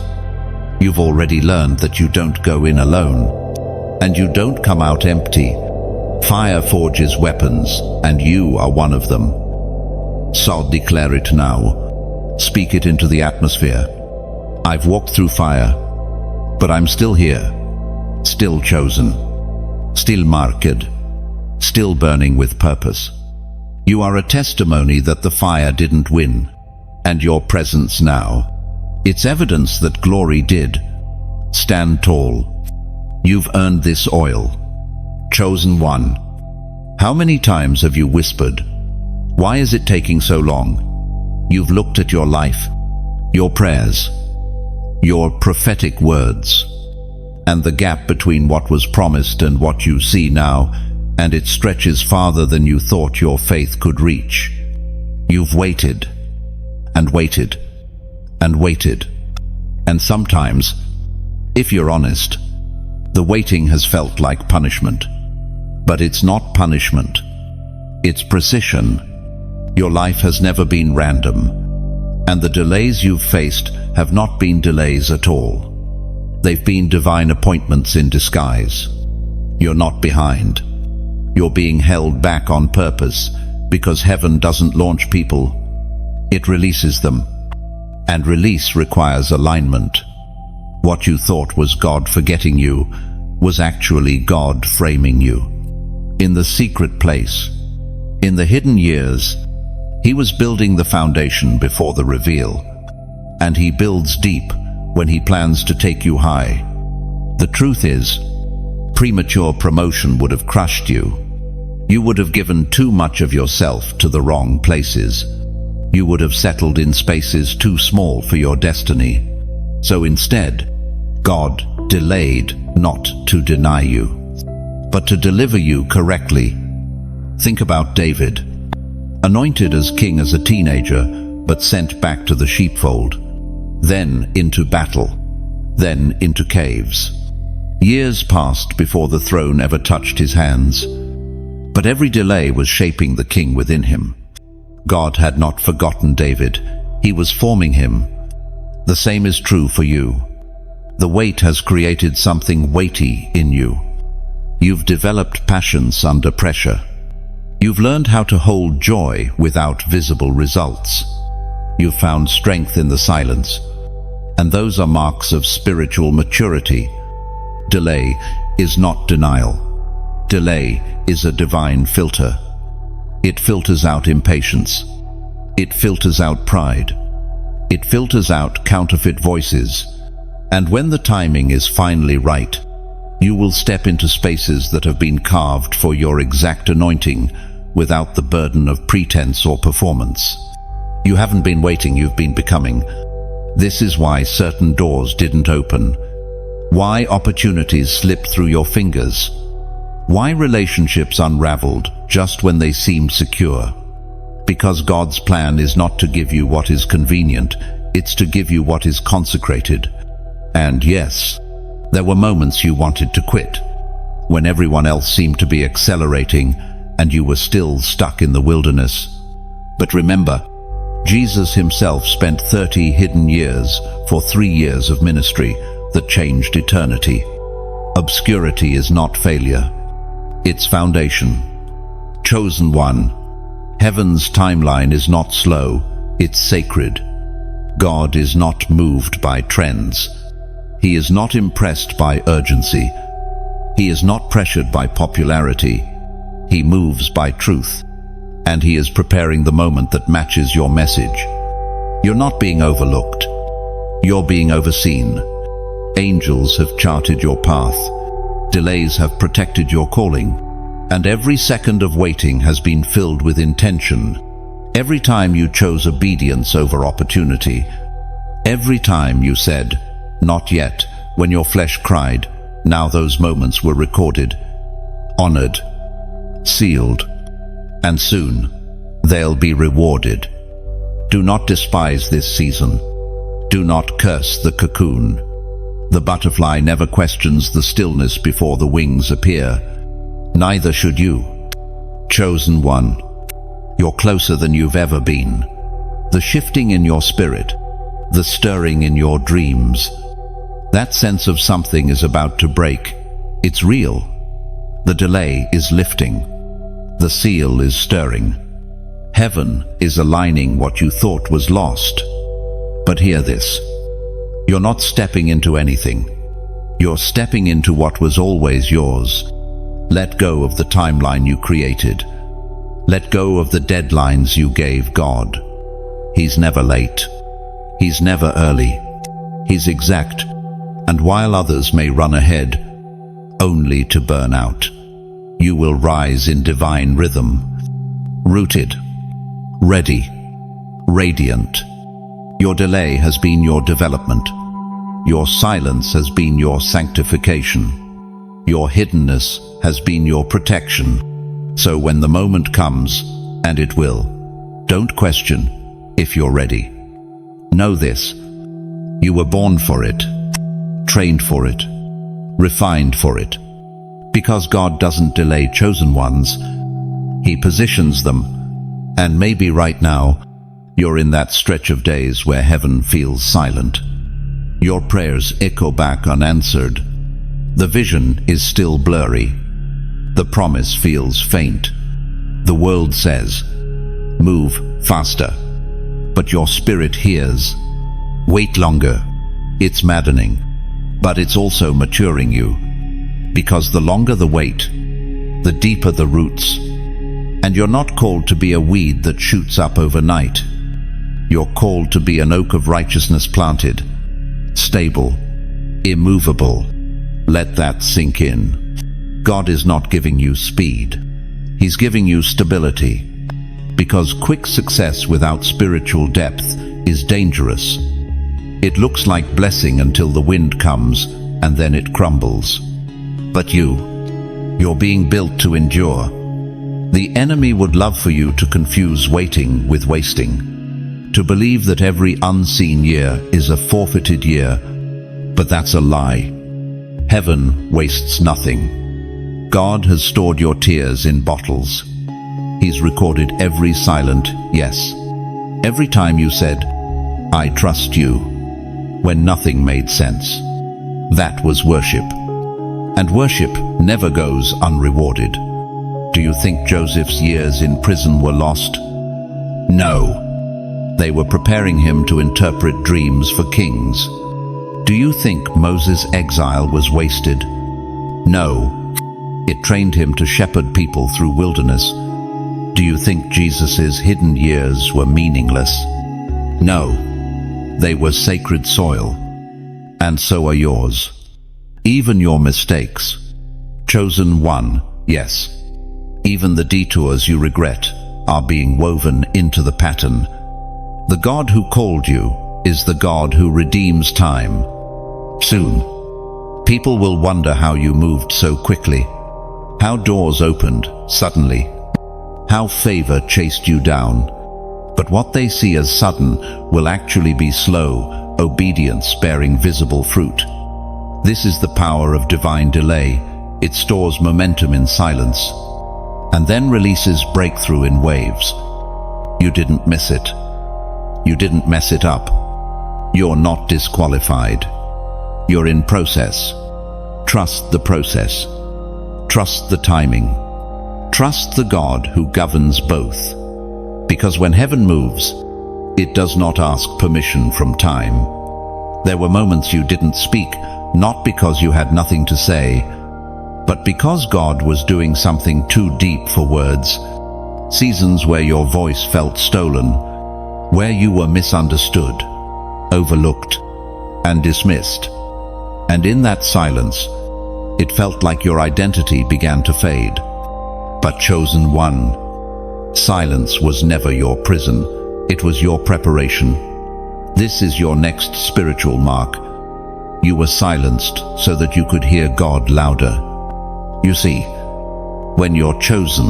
You've already learned that you don't go in alone, and you don't come out empty. Fire forges weapons, and you are one of them. So declare it now. Speak it into the atmosphere. I've walked through fire, but I'm still here, still chosen, still marked, still burning with purpose. You are a testimony that the fire didn't win. And your presence now, it's evidence that glory did. Stand tall. You've earned this oil. Chosen one. How many times have you whispered, why is it taking so long? You've looked at your life, your prayers, your prophetic words, and the gap between what was promised and what you see now, and it stretches farther than you thought your faith could reach. You've waited. And waited, and waited. And sometimes, if you're honest, the waiting has felt like punishment. But it's not punishment. It's precision. Your life has never been random. And the delays you've faced have not been delays at all. They've been divine appointments in disguise. You're not behind. You're being held back on purpose, because heaven doesn't launch people. It releases them, and release requires alignment. What you thought was God forgetting you was actually God framing you. In the secret place, in the hidden years, He was building the foundation before the reveal, and He builds deep when He plans to take you high. The truth is, premature promotion would have crushed you. You would have given too much of yourself to the wrong places. You would have settled in spaces too small for your destiny. So instead, God delayed not to deny you, but to deliver you correctly. Think about David, anointed as king as a teenager, but sent back to the sheepfold, then into battle, then into caves. Years passed before the throne ever touched his hands, but every delay was shaping the king within him. God had not forgotten David. He was forming him. The same is true for you. The wait has created something weighty in you. You've developed patience under pressure. You've learned how to hold joy without visible results. You've found strength in the silence, and those are marks of spiritual maturity. Delay is not denial. Delay is a divine filter. It filters out impatience. It filters out pride. It filters out counterfeit voices. And when the timing is finally right, you will step into spaces that have been carved for your exact anointing without the burden of pretense or performance. You haven't been waiting, you've been becoming. This is why certain doors didn't open, why opportunities slipped through your fingers, why relationships unraveled just when they seemed secure. Because God's plan is not to give you what is convenient, it's to give you what is consecrated. And yes, there were moments you wanted to quit, when everyone else seemed to be accelerating and you were still stuck in the wilderness. But remember, Jesus himself spent 30 hidden years for 3 years of ministry that changed eternity. Obscurity is not failure. It's foundation. Chosen one. Heaven's timeline is not slow, it's sacred. God is not moved by trends. He is not impressed by urgency. He is not pressured by popularity. He moves by truth. And he is preparing the moment that matches your message. You're not being overlooked. You're being overseen. Angels have charted your path. Delays have protected your calling. And every second of waiting has been filled with intention. Every time you chose obedience over opportunity. Every time you said, "Not yet," when your flesh cried, now those moments were recorded, honored, sealed, and soon they'll be rewarded. Do not despise this season. Do not curse the cocoon. The butterfly never questions the stillness before the wings appear. Neither should you. Chosen one, you're closer than you've ever been. The shifting in your spirit, the stirring in your dreams, that sense of something is about to break. It's real. The delay is lifting. The seal is stirring. Heaven is aligning what you thought was lost. But hear this. You're not stepping into anything. You're stepping into what was always yours. Let go of the timeline you created. Let go of the deadlines you gave God. He's never late. He's never early. He's exact. And while others may run ahead, only to burn out, you will rise in divine rhythm, rooted, ready, radiant. Your delay has been your development. Your silence has been your sanctification. Your hiddenness has been your protection. So when the moment comes, and it will, don't question if you're ready. Know this, you were born for it, trained for it, refined for it. Because God doesn't delay chosen ones, He positions them. And maybe right now, you're in that stretch of days where heaven feels silent. Your prayers echo back unanswered. The vision is still blurry. The promise feels faint. The world says, "Move faster." But your spirit hears, "Wait longer." It's maddening, but it's also maturing you. Because the longer the wait, the deeper the roots. And you're not called to be a weed that shoots up overnight. You're called to be an oak of righteousness planted, stable, immovable. Let that sink in. God is not giving you speed. He's giving you stability. Because quick success without spiritual depth is dangerous. It looks like blessing until the wind comes and then it crumbles. But you're being built to endure. The enemy would love for you to confuse waiting with wasting, to believe that every unseen year is a forfeited year, but that's a lie. Heaven wastes nothing. God has stored your tears in bottles. He's recorded every silent yes. Every time you said, "I trust you," when nothing made sense. That was worship. And worship never goes unrewarded. Do you think Joseph's years in prison were lost? No. They were preparing him to interpret dreams for kings. Do you think Moses' exile was wasted? No. It trained him to shepherd people through wilderness. Do you think Jesus' hidden years were meaningless? No. They were sacred soil. And so are yours. Even your mistakes. Chosen one, yes. Even the detours you regret are being woven into the pattern. The God who called you is the God who redeems time. Soon, people will wonder how you moved so quickly, how doors opened suddenly, how favor chased you down. But what they see as sudden will actually be slow obedience bearing visible fruit. This is the power of divine delay. It stores momentum in silence and then releases breakthrough in waves. You didn't miss it. You didn't mess it up. You're not disqualified. You're in process. Trust the process. Trust the timing. Trust the God who governs both. Because when heaven moves, it does not ask permission from time. There were moments you didn't speak, not because you had nothing to say, but because God was doing something too deep for words. Seasons where your voice felt stolen, where you were misunderstood, overlooked, and dismissed. And in that silence, it felt like your identity began to fade. But chosen one, silence was never your prison. It was your preparation. This is your next spiritual mark. You were silenced so that you could hear God louder. You see, when you're chosen,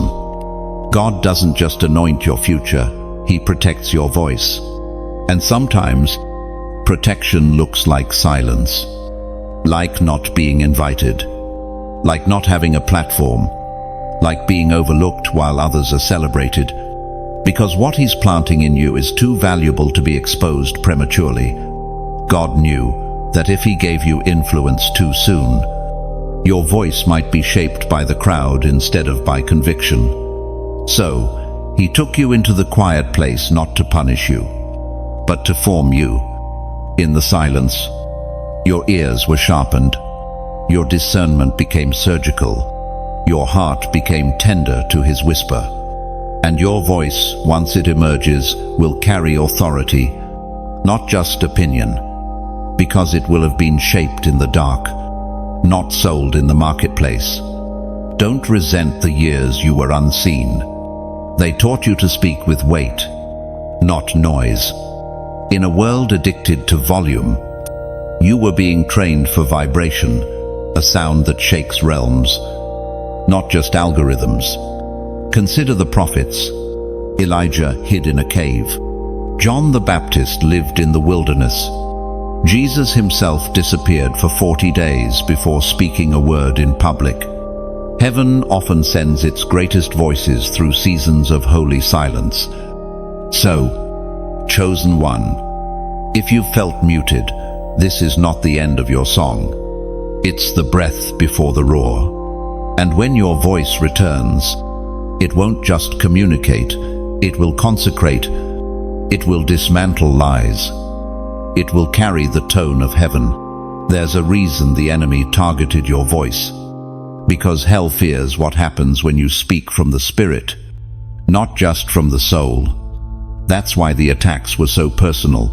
God doesn't just anoint your future, He protects your voice. And sometimes, protection looks like silence, like not being invited, like not having a platform, like being overlooked while others are celebrated. Because what He's planting in you is too valuable to be exposed prematurely. God knew that if He gave you influence too soon, your voice might be shaped by the crowd instead of by conviction. So, He took you into the quiet place not to punish you, but to form you. In the silence, your ears were sharpened, your discernment became surgical, your heart became tender to His whisper. And your voice, once it emerges, will carry authority, not just opinion, because it will have been shaped in the dark, not sold in the marketplace. Don't resent the years you were unseen. They taught you to speak with weight, not noise. In a world addicted to volume, you were being trained for vibration, a sound that shakes realms, not just algorithms. Consider the prophets. Elijah hid in a cave. John the Baptist lived in the wilderness. Jesus himself disappeared for 40 days before speaking a word in public. Heaven often sends its greatest voices through seasons of holy silence. So, chosen one, if you've felt muted, this is not the end of your song. It's the breath before the roar. And when your voice returns, it won't just communicate, it will consecrate, it will dismantle lies, it will carry the tone of heaven. There's a reason the enemy targeted your voice, because hell fears what happens when you speak from the Spirit, not just from the soul. That's why the attacks were so personal,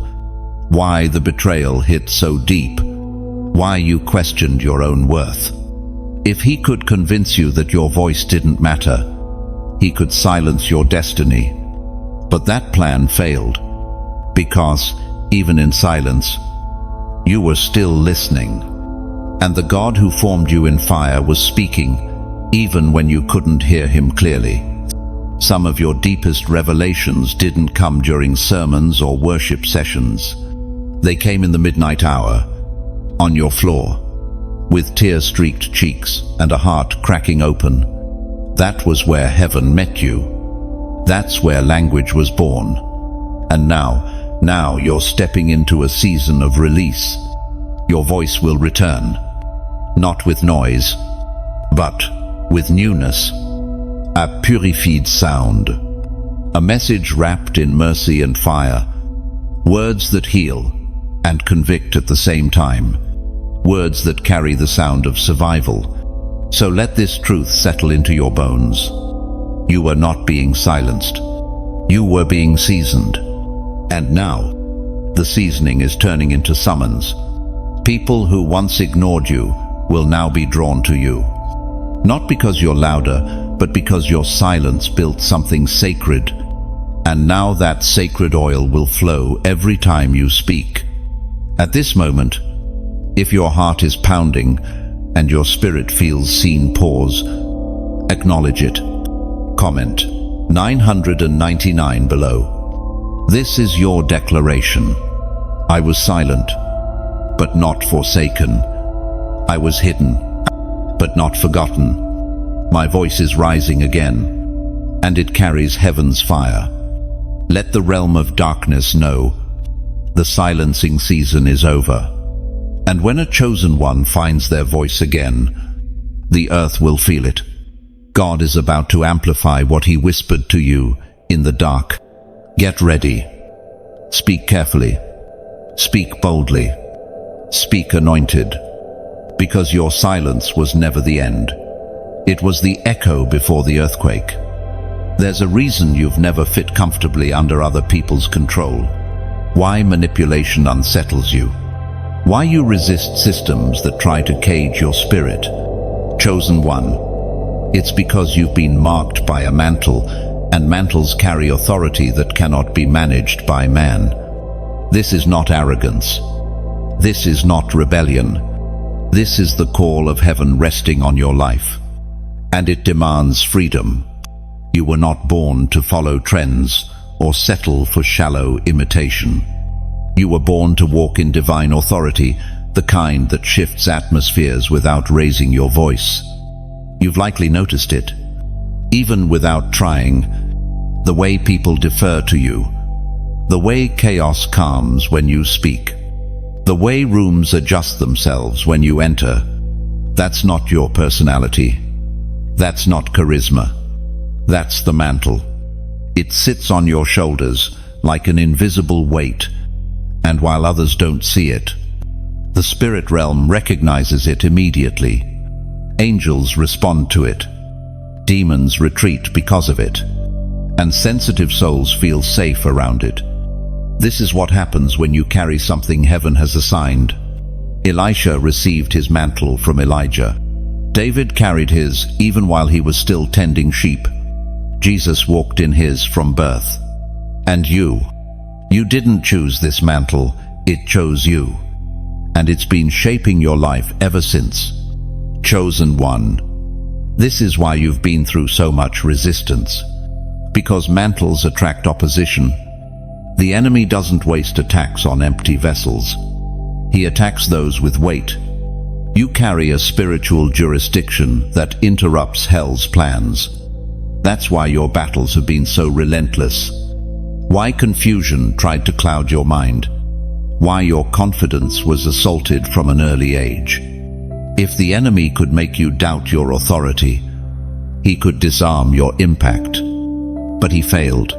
why the betrayal hit so deep, why you questioned your own worth. If he could convince you that your voice didn't matter, he could silence your destiny. But that plan failed, because, even in silence, you were still listening. And the God who formed you in fire was speaking, even when you couldn't hear him clearly. Some of your deepest revelations didn't come during sermons or worship sessions. They came in the midnight hour, on your floor, with tear-streaked cheeks and a heart cracking open. That was where heaven met you. That's where language was born. And now you're stepping into a season of release. Your voice will return, not with noise, but with newness. A purified sound. A message wrapped in mercy and fire. Words that heal and convict at the same time. Words that carry the sound of survival. So let this truth settle into your bones. You were not being silenced. You were being seasoned. And now, the seasoning is turning into summons. People who once ignored you will now be drawn to you. Not because you're louder, but because your silence built something sacred. And now that sacred oil will flow every time you speak. At this moment, if your heart is pounding and your spirit feels seen, pause. Acknowledge it. Comment 999 below. This is your declaration. I was silent, but not forsaken. I was hidden, but not forgotten. My voice is rising again, and it carries heaven's fire. Let the realm of darkness know the silencing season is over. And when a chosen one finds their voice again, the earth will feel it. God is about to amplify what he whispered to you in the dark. Get ready. Speak carefully. Speak boldly. Speak anointed. Because your silence was never the end. It was the echo before the earthquake. There's a reason you've never fit comfortably under other people's control. Why manipulation unsettles you. Why you resist systems that try to cage your spirit. Chosen one. It's because you've been marked by a mantle, and mantles carry authority that cannot be managed by man. This is not arrogance. This is not rebellion. This is the call of heaven resting on your life. And it demands freedom. You were not born to follow trends or settle for shallow imitation. You were born to walk in divine authority, the kind that shifts atmospheres without raising your voice. You've likely noticed it, even without trying, the way people defer to you, the way chaos calms when you speak, the way rooms adjust themselves when you enter. That's not your personality. That's not charisma. That's the mantle. It sits on your shoulders like an invisible weight, and while others don't see it, the spirit realm recognizes it immediately. Angels respond to it. Demons retreat because of it. And sensitive souls feel safe around it. This is what happens when you carry something heaven has assigned. Elisha received his mantle from Elijah. David carried his even while he was still tending sheep. Jesus walked in his from birth. And you didn't choose this mantle, it chose you. And it's been shaping your life ever since. Chosen one. This is why you've been through so much resistance. Because mantles attract opposition. The enemy doesn't waste attacks on empty vessels. He attacks those with weight. You carry a spiritual jurisdiction that interrupts hell's plans. That's why your battles have been so relentless. Why confusion tried to cloud your mind. Why your confidence was assaulted from an early age. If the enemy could make you doubt your authority, he could disarm your impact. But he failed.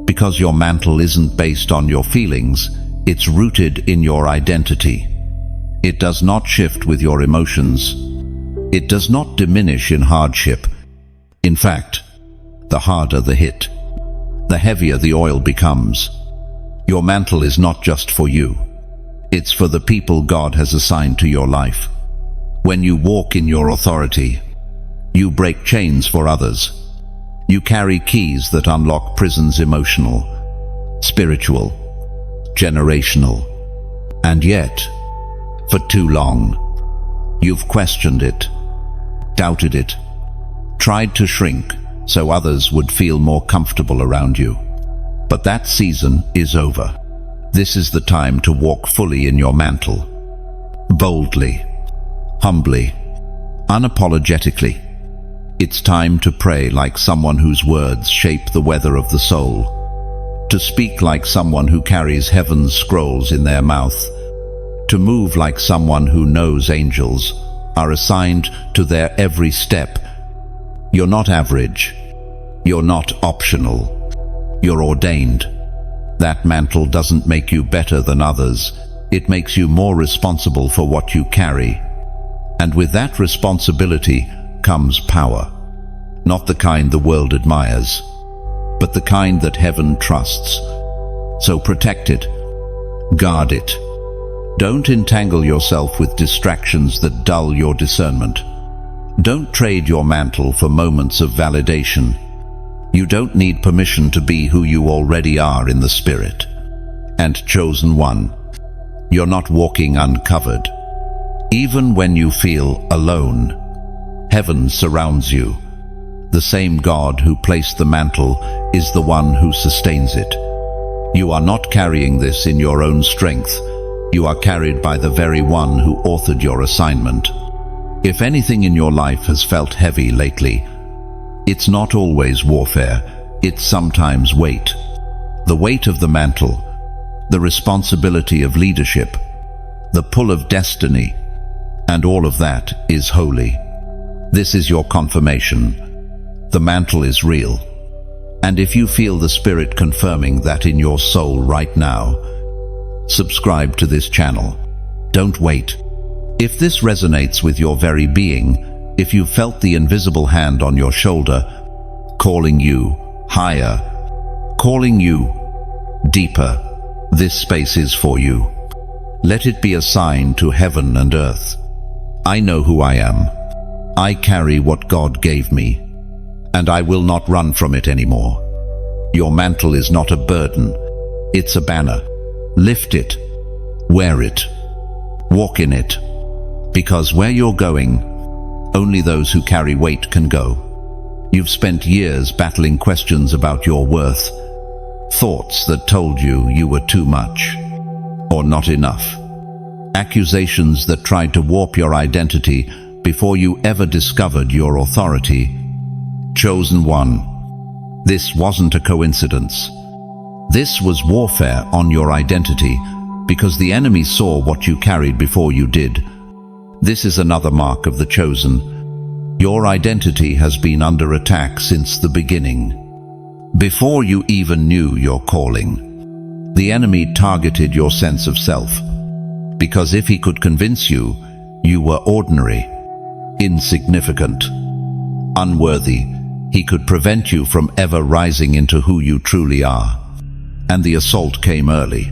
Because your mantle isn't based on your feelings, it's rooted in your identity. It does not shift with your emotions. It does not diminish in hardship. In fact, the harder the hit, the heavier the oil becomes. Your mantle is not just for you. It's for the people God has assigned to your life. When you walk in your authority, you break chains for others. You carry keys that unlock prisons emotional, spiritual, generational. And yet, for too long, You've questioned it, doubted it, tried to shrink so others would feel more comfortable around you. But that season is over. This is the time to walk fully in your mantle. Boldly, humbly, unapologetically. It's time to pray like someone whose words shape the weather of the soul, to speak like someone who carries heaven's scrolls in their mouth, to move like someone who knows angels are assigned to their every step. You're not average. You're not optional. You're ordained. That mantle doesn't make you better than others. It makes you more responsible for what you carry. And with that responsibility comes power. Not the kind the world admires, but the kind that heaven trusts. So protect it. Guard it. Don't entangle yourself with distractions that dull your discernment. Don't trade your mantle for moments of validation. You don't need permission to be who you already are in the Spirit. And chosen one, you're not walking uncovered. Even when you feel alone, heaven surrounds you. The same God who placed the mantle is the one who sustains it. You are not carrying this in your own strength. You are carried by the very one who authored your assignment. If anything in your life has felt heavy lately, it's not always warfare, it's sometimes weight. The weight of the mantle, the responsibility of leadership, the pull of destiny, and all of that is holy. This is your confirmation. The mantle is real. And if you feel the Spirit confirming that in your soul right now, subscribe to this channel. Don't wait. If this resonates with your very being, if you felt the invisible hand on your shoulder, calling you higher, calling you deeper, this space is for you. Let it be a sign to heaven and earth. I know who I am. I carry what God gave me, and I will not run from it anymore. Your mantle is not a burden, it's a banner. Lift it, wear it, walk in it, because where you're going, only those who carry weight can go. You've spent years battling questions about your worth, thoughts that told you you were too much or not enough, accusations that tried to warp your identity before you ever discovered your authority. Chosen one, this wasn't a coincidence. This was warfare on your identity because the enemy saw what you carried before you did. This is another mark of the chosen. Your identity has been under attack since the beginning. Before you even knew your calling, the enemy targeted your sense of self, because if he could convince you, you were ordinary, insignificant, unworthy, he could prevent you from ever rising into who you truly are. And the assault came early,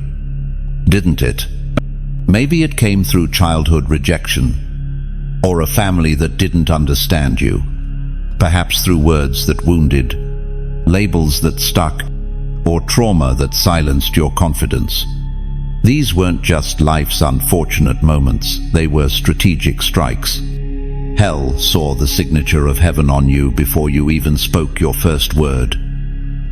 didn't it? Maybe it came through childhood rejection, or a family that didn't understand you, perhaps through words that wounded, labels that stuck, or trauma that silenced your confidence. These weren't just life's unfortunate moments, they were strategic strikes. Hell saw the signature of heaven on you before you even spoke your first word.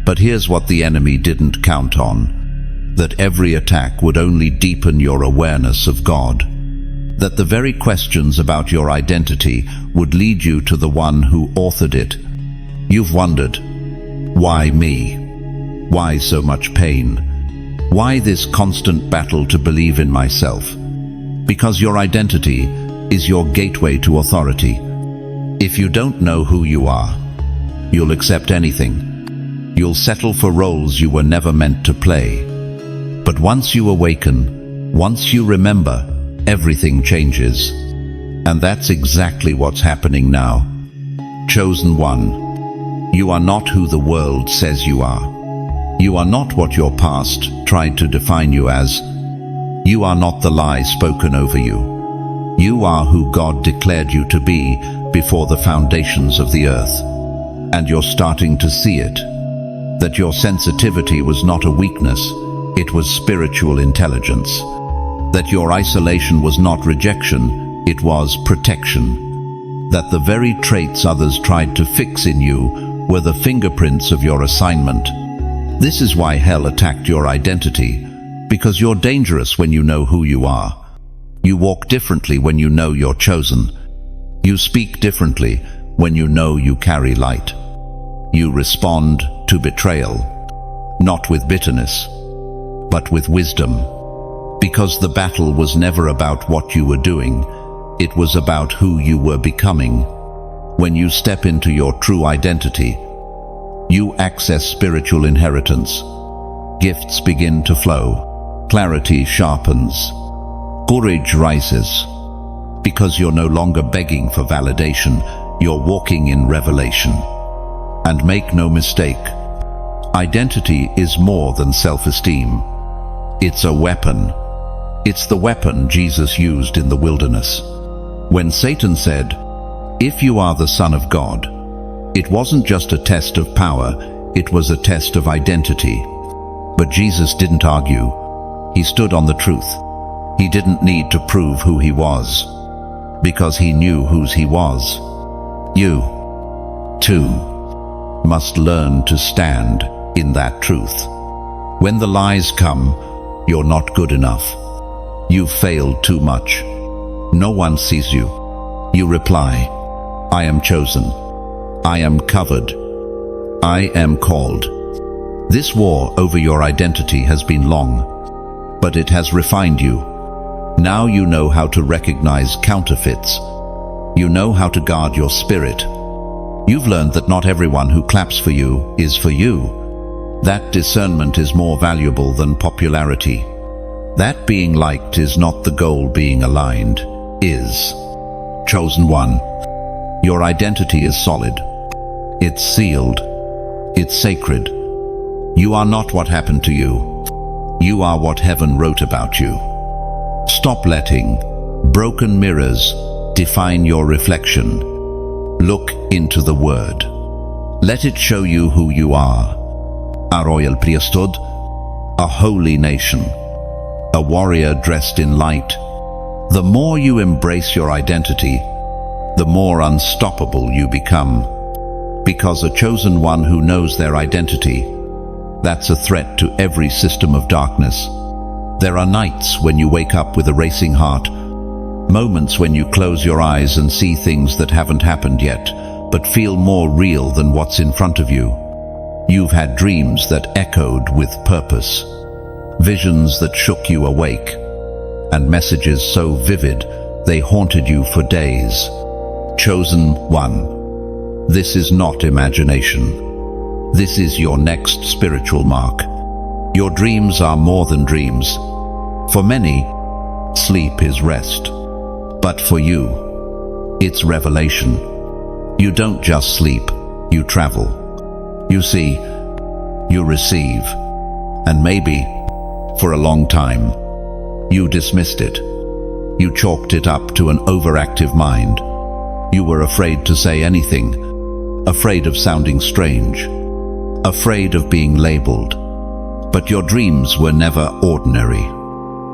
But here's what the enemy didn't count on: that every attack would only deepen your awareness of God. That the very questions about your identity would lead you to the one who authored it. You've wondered, why me? Why so much pain? Why this constant battle to believe in myself? Because your identity is your gateway to authority. If you don't know who you are, you'll accept anything. You'll settle for roles you were never meant to play. But once you awaken, once you remember, everything changes. And that's exactly what's happening now. Chosen one, you are not who the world says you are. You are not what your past tried to define you as. You are not the lie spoken over you. You are who God declared you to be before the foundations of the earth. And you're starting to see it. That your sensitivity was not a weakness, it was spiritual intelligence. That your isolation was not rejection, It was protection. That the very traits others tried to fix in you were the fingerprints of your assignment. This is why hell attacked your identity, because you're dangerous when you know who you are. You walk differently when you know you're chosen. You speak differently when you know you carry light. You respond to betrayal, not with bitterness, but with wisdom. Because the battle was never about what you were doing, it was about who you were becoming. When you step into your true identity, you access spiritual inheritance. Gifts begin to flow. Clarity sharpens. Courage rises. Because you're no longer begging for validation, you're walking in revelation. And make no mistake, identity is more than self-esteem. It's a weapon. It's the weapon Jesus used in the wilderness. When Satan said, "If you are the Son of God," it wasn't just a test of power, it was a test of identity. But Jesus didn't argue. He stood on the truth. He didn't need to prove who he was, because he knew whose he was. You, too, must learn to stand in that truth. When the lies come, you're not good enough. You've failed too much. No one sees you. You reply, "I am chosen. I am covered. I am called." This war over your identity has been long, but it has refined you. Now you know how to recognize counterfeits. You know how to guard your spirit. You've learned that not everyone who claps for you is for you. That discernment is more valuable than popularity. That being liked is not the goal, being aligned is. Chosen one. Your identity is solid. It's sealed. It's sacred. You are not what happened to you. You are what heaven wrote about you. Stop letting broken mirrors define your reflection. Look into the Word. Let it show you who you are. A royal priesthood, a holy nation, a warrior dressed in light. The more you embrace your identity, the more unstoppable you become. Because a chosen one who knows their identity, that's a threat to every system of darkness. There are nights when you wake up with a racing heart, moments when you close your eyes and see things that haven't happened yet, but feel more real than what's in front of you. You've had dreams that echoed with purpose, visions that shook you awake, and messages so vivid they haunted you for days. Chosen one. This is not imagination. This is your next spiritual mark. Your dreams are more than dreams. For many, sleep is rest. But for you, it's revelation. You don't just sleep, you travel. You see, you receive, and maybe, for a long time, you dismissed it. You chalked it up to an overactive mind. You were afraid to say anything, afraid of sounding strange, afraid of being labeled. But your dreams were never ordinary.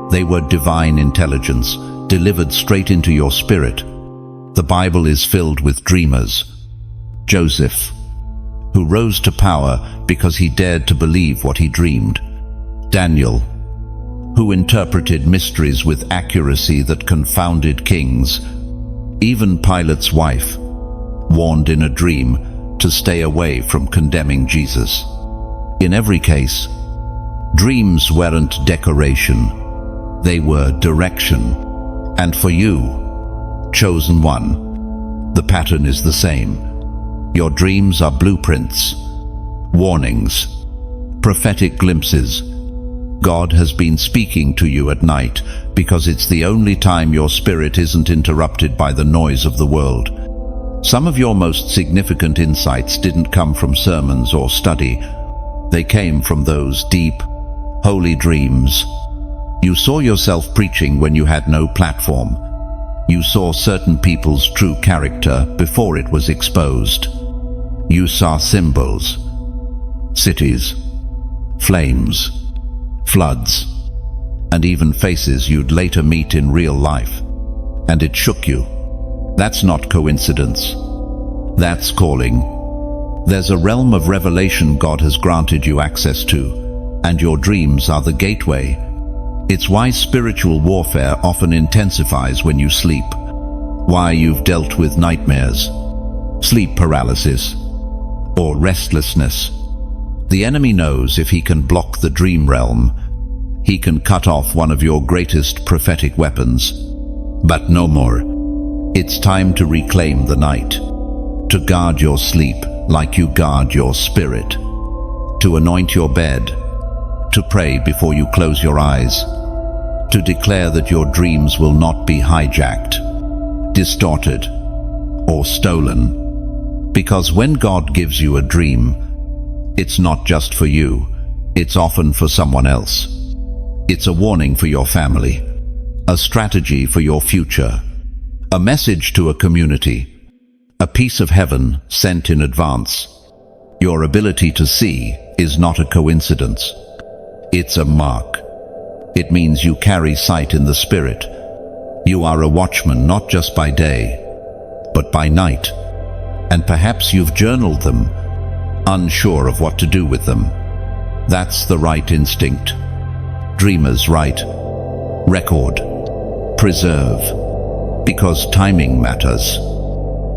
They were divine intelligence, delivered straight into your spirit. The Bible is filled with dreamers. Joseph, who rose to power because he dared to believe what he dreamed. Daniel, who interpreted mysteries with accuracy that confounded kings. Even Pilate's wife, warned in a dream to stay away from condemning Jesus. In every case, dreams weren't decoration, they were direction. And for you, chosen one, the pattern is the same. Your dreams are blueprints, warnings, prophetic glimpses. God has been speaking to you at night because it's the only time your spirit isn't interrupted by the noise of the world. Some of your most significant insights didn't come from sermons or study. They came from those deep, holy dreams. You saw yourself preaching when you had no platform. You saw certain people's true character before it was exposed. You saw symbols, cities, flames, floods, and even faces you'd later meet in real life. and it shook you. That's not coincidence. That's calling. There's a realm of revelation God has granted you access to, and your dreams are the gateway. It's why spiritual warfare often intensifies when you sleep. Why you've dealt with nightmares, sleep paralysis, or restlessness. The enemy knows if he can block the dream realm, he can cut off one of your greatest prophetic weapons. But no more. It's time to reclaim the night, to guard your sleep like you guard your spirit, to anoint your bed, to pray before you close your eyes, to declare that your dreams will not be hijacked, distorted, or stolen. Because when God gives you a dream, it's not just for you, it's often for someone else. It's a warning for your family, a strategy for your future, a message to a community, a piece of heaven sent in advance. Your ability to see is not a coincidence. It's a mark. It means you carry sight in the spirit. You are a watchman not just by day, but by night. And perhaps you've journaled them, unsure of what to do with them. That's the right instinct. Dreamers write, record, preserve, because timing matters.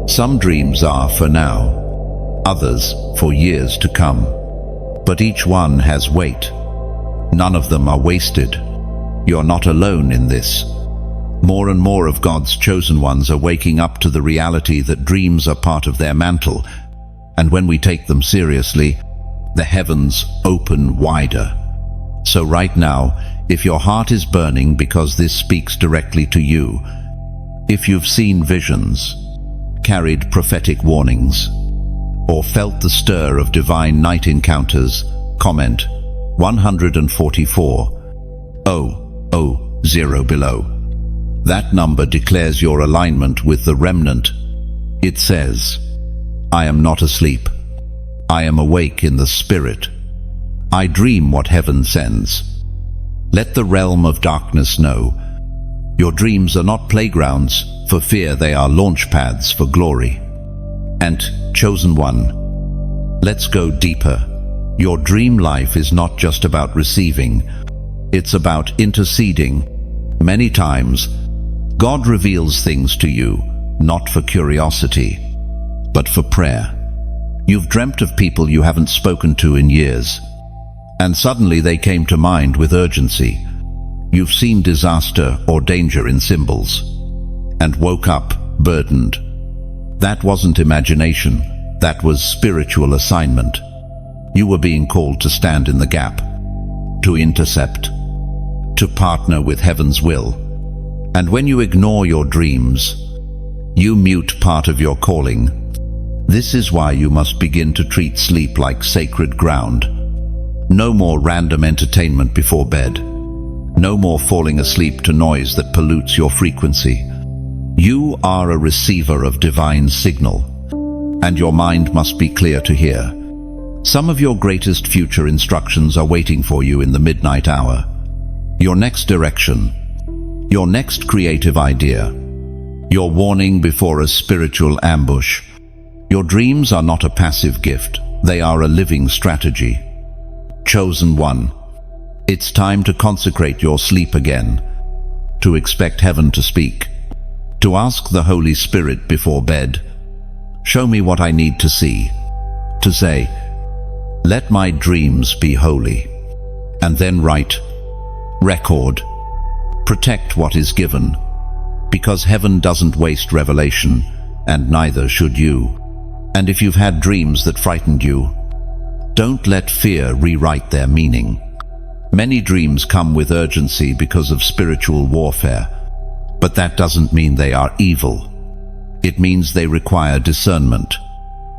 Some dreams are for now, others for years to come. But each one has weight. None of them are wasted. You're not alone in this. More and more of God's chosen ones are waking up to the reality that dreams are part of their mantle, and when we take them seriously, the heavens open wider. So right now, if your heart is burning because this speaks directly to you, if you've seen visions, carried prophetic warnings, or felt the stir of divine night encounters, comment 144 000 below. That number declares your alignment with the remnant. It says, I am not asleep. I am awake in the spirit. I dream what heaven sends. Let the realm of darkness know. Your dreams are not playgrounds for fear, they are launch pads for glory. And, chosen one, let's go deeper. Your dream life is not just about receiving, it's about interceding. Many times, God reveals things to you, not for curiosity, but for prayer. You've dreamt of people you haven't spoken to in years, and suddenly they came to mind with urgency. You've seen disaster or danger in symbols, and woke up burdened. That wasn't imagination, that was spiritual assignment. You were being called to stand in the gap, to intercept, to partner with heaven's will. And when you ignore your dreams, you mute part of your calling. This is why you must begin to treat sleep like sacred ground. No more random entertainment before bed. No more falling asleep to noise that pollutes your frequency. You are a receiver of divine signal, and your mind must be clear to hear. Some of your greatest future instructions are waiting for you in the midnight hour. Your next direction, your next creative idea, your warning before a spiritual ambush. Your dreams are not a passive gift, they are a living strategy. Chosen one, it's time to consecrate your sleep again, to expect heaven to speak, to ask the Holy Spirit before bed, show me what I need to see, to say, let my dreams be holy, and then write, record, protect what is given, because heaven doesn't waste revelation, and neither should you. And if you've had dreams that frightened you, don't let fear rewrite their meaning. Many dreams come with urgency because of spiritual warfare, but that doesn't mean they are evil. It means they require discernment.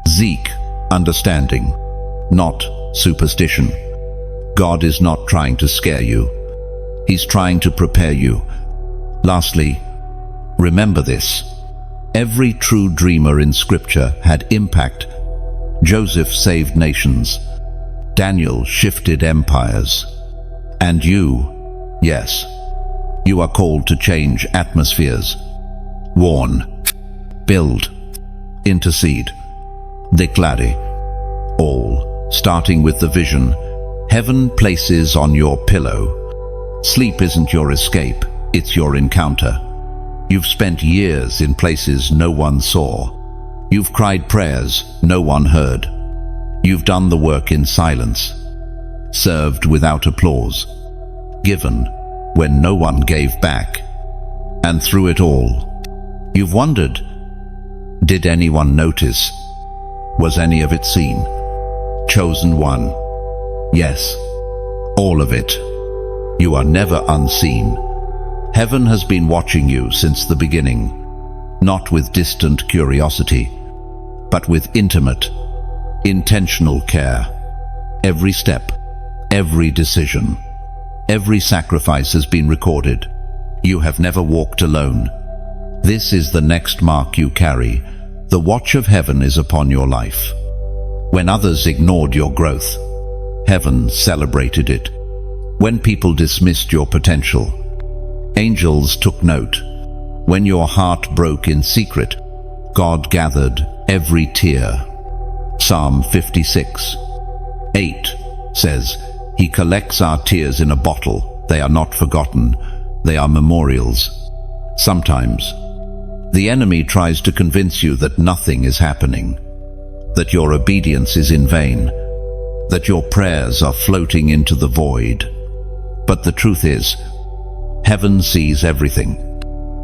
Zeke, understanding, not superstition. God is not trying to scare you. He's trying to prepare you. Lastly, remember this. Every true dreamer in Scripture had impact. Joseph saved nations. Daniel shifted empires. And you, yes, you are called to change atmospheres. warn, build, intercede, declare, all, starting with the vision heaven places on your pillow. Sleep isn't your escape, it's your encounter. You've spent years in places no one saw. You've cried prayers no one heard. You've done the work in silence, served without applause, given when no one gave back. And through it all, you've wondered, did anyone notice? Was any of it seen? Chosen one. Yes, all of it. You are never unseen. Heaven has been watching you since the beginning, not with distant curiosity, but with intimate, intentional care. Every step, every decision, every sacrifice has been recorded. You have never walked alone. This is the next mark you carry. The watch of heaven is upon your life. When others ignored your growth, heaven celebrated it. When people dismissed your potential, angels took note. When your heart broke in secret, God gathered every tear. Psalm 56:8 says, He collects our tears in a bottle. They are not forgotten. They are memorials. Sometimes, the enemy tries to convince you that nothing is happening, that your obedience is in vain, that your prayers are floating into the void. But the truth is, heaven sees everything,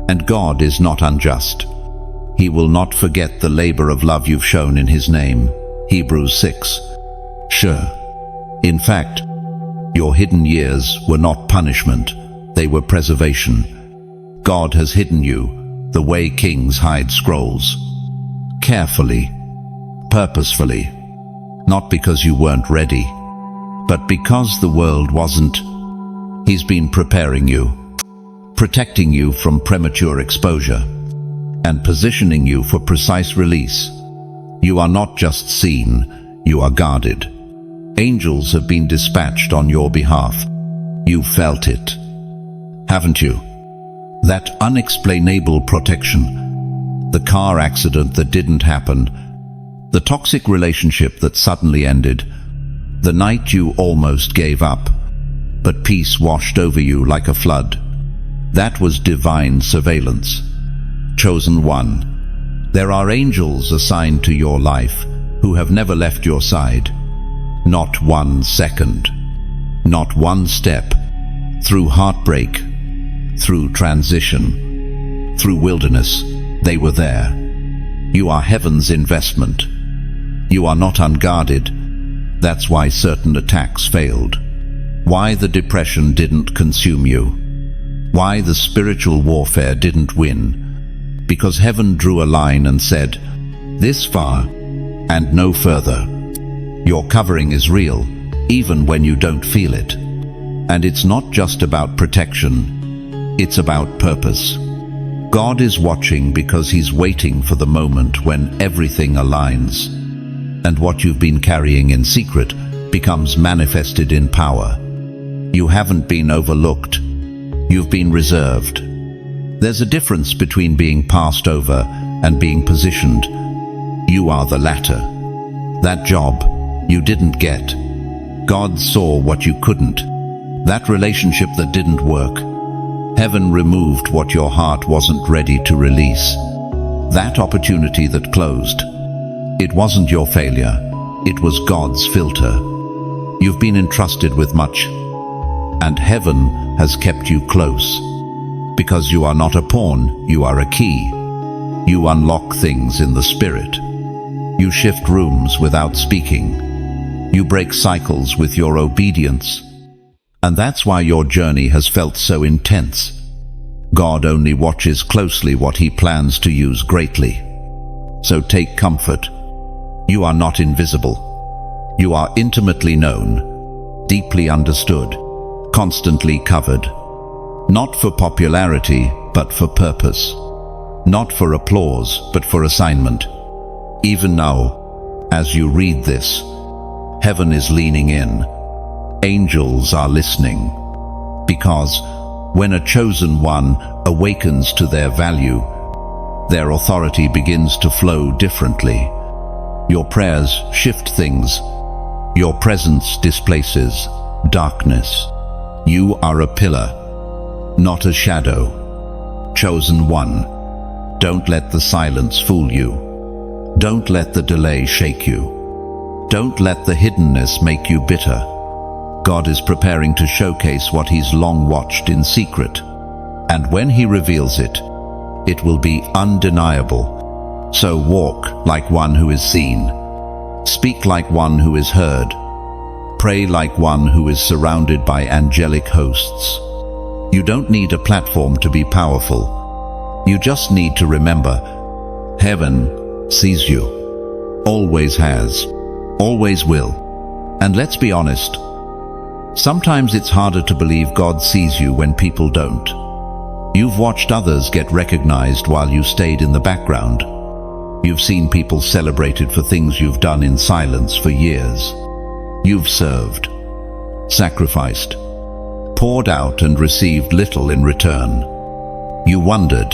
and God is not unjust. He will not forget the labor of love you've shown in His name. Hebrews 6. Sure. In fact, your hidden years were not punishment, they were preservation. God has hidden you the way kings hide scrolls. Carefully, purposefully, not because you weren't ready, but because the world wasn't. He's been preparing you, protecting you from premature exposure, and positioning you for precise release. You are not just seen, you are guarded. Angels have been dispatched on your behalf. You felt it, haven't you? That unexplainable protection, the car accident that didn't happen, the toxic relationship that suddenly ended, the night you almost gave up, but peace washed over you like a flood. That was divine surveillance. Chosen one. There are angels assigned to your life who have never left your side. Not 1 second, not one step, through heartbreak, through transition, through wilderness, they were there. You are heaven's investment. You are not unguarded. That's why certain attacks failed. Why the depression didn't consume you. Why the spiritual warfare didn't win. Because heaven drew a line and said, this far and no further. Your covering is real, even when you don't feel it. And it's not just about protection, it's about purpose. God is watching because He's waiting for the moment when everything aligns, and what you've been carrying in secret becomes manifested in power. You haven't been overlooked, you've been reserved. There's a difference between being passed over and being positioned. You are the latter. That job you didn't get. God saw what you couldn't. That relationship that didn't work. Heaven removed what your heart wasn't ready to release. That opportunity that closed. It wasn't your failure. It was God's filter. You've been entrusted with much, and heaven has kept you close. Because you are not a pawn, you are a key. You unlock things in the spirit. You shift rooms without speaking. You break cycles with your obedience. And that's why your journey has felt so intense. God only watches closely what He plans to use greatly. So take comfort. You are not invisible. You are intimately known, deeply understood, constantly covered. Not for popularity, but for purpose. Not for applause, but for assignment. Even now, as you read this, heaven is leaning in. Angels are listening. Because when a chosen one awakens to their value, their authority begins to flow differently. Your prayers shift things. Your presence displaces darkness. You are a pillar, not a shadow. Chosen one. Don't let the silence fool you. Don't let the delay shake you. Don't let the hiddenness make you bitter. God is preparing to showcase what He's long watched in secret. And when He reveals it, it will be undeniable. So walk like one who is seen. Speak like one who is heard. Pray like one who is surrounded by angelic hosts. You don't need a platform to be powerful. You just need to remember, heaven sees you. Always has. Always will. And let's be honest, sometimes it's harder to believe God sees you when people don't. You've watched others get recognized while you stayed in the background. You've seen people celebrated for things you've done in silence for years. You've served, sacrificed, poured out and received little in return. You wondered,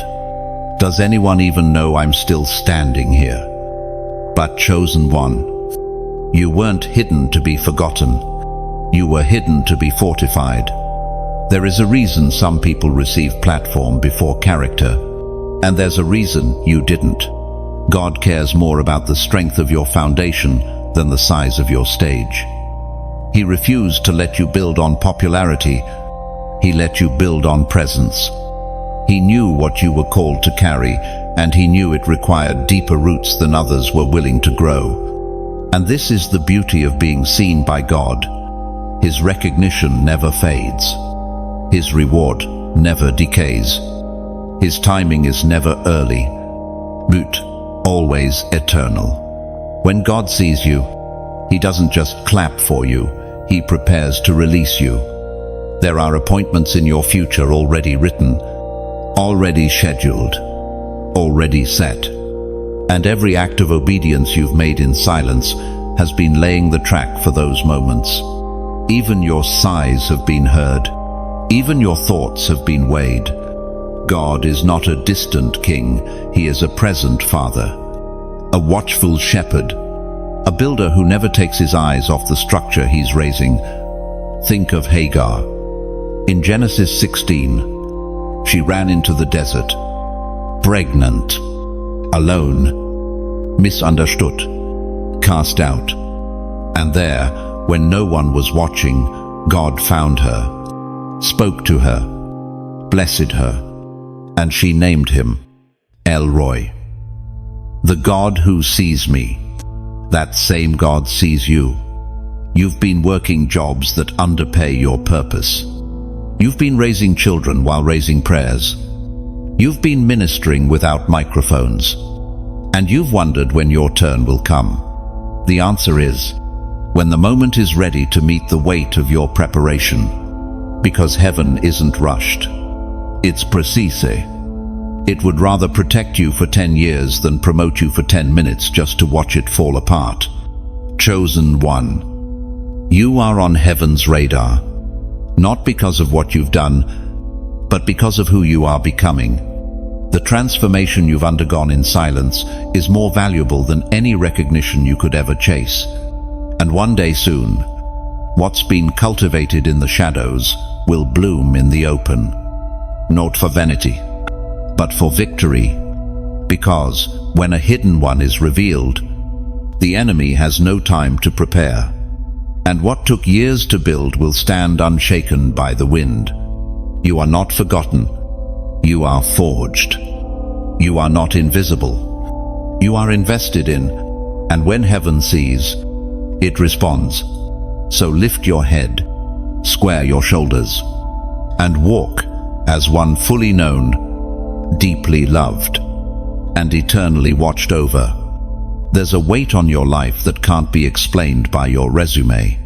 does anyone even know I'm still standing here? But chosen one, you weren't hidden to be forgotten. You were hidden to be fortified. There is a reason some people receive platform before character, and there's a reason you didn't. God cares more about the strength of your foundation than the size of your stage. He refused to let you build on popularity. He let you build on presence. He knew what you were called to carry, and He knew it required deeper roots than others were willing to grow. And this is the beauty of being seen by God. His recognition never fades. His reward never decays. His timing is never early, but always eternal. When God sees you, He doesn't just clap for you, He prepares to release you. There are appointments in your future already written, already scheduled, already set. And every act of obedience you've made in silence has been laying the track for those moments. Even your sighs have been heard. Even your thoughts have been weighed. God is not a distant king, He is a present Father, a watchful shepherd, a builder who never takes his eyes off the structure He's raising. Think of Hagar. In Genesis 16, she ran into the desert, pregnant, alone, misunderstood, cast out. And there, when no one was watching, God found her, spoke to her, blessed her, and she named Him El Roy, the God who sees me. That same God sees you. You've been working jobs that underpay your purpose. You've been raising children while raising prayers. You've been ministering without microphones. And you've wondered when your turn will come. The answer is, when the moment is ready to meet the weight of your preparation. Because heaven isn't rushed. It's precise. It would rather protect you for 10 years than promote you for 10 minutes just to watch it fall apart. Chosen one. You are on heaven's radar. Not because of what you've done, but because of who you are becoming. The transformation you've undergone in silence is more valuable than any recognition you could ever chase. And one day soon, what's been cultivated in the shadows will bloom in the open. Not for vanity, but for victory. Because when a hidden one is revealed, the enemy has no time to prepare. And what took years to build will stand unshaken by the wind. You are not forgotten. You are forged. You are not invisible. You are invested in, and when heaven sees, it responds. So lift your head, square your shoulders, and walk as one fully known, deeply loved, and eternally watched over. There's a weight on your life that can't be explained by your resume.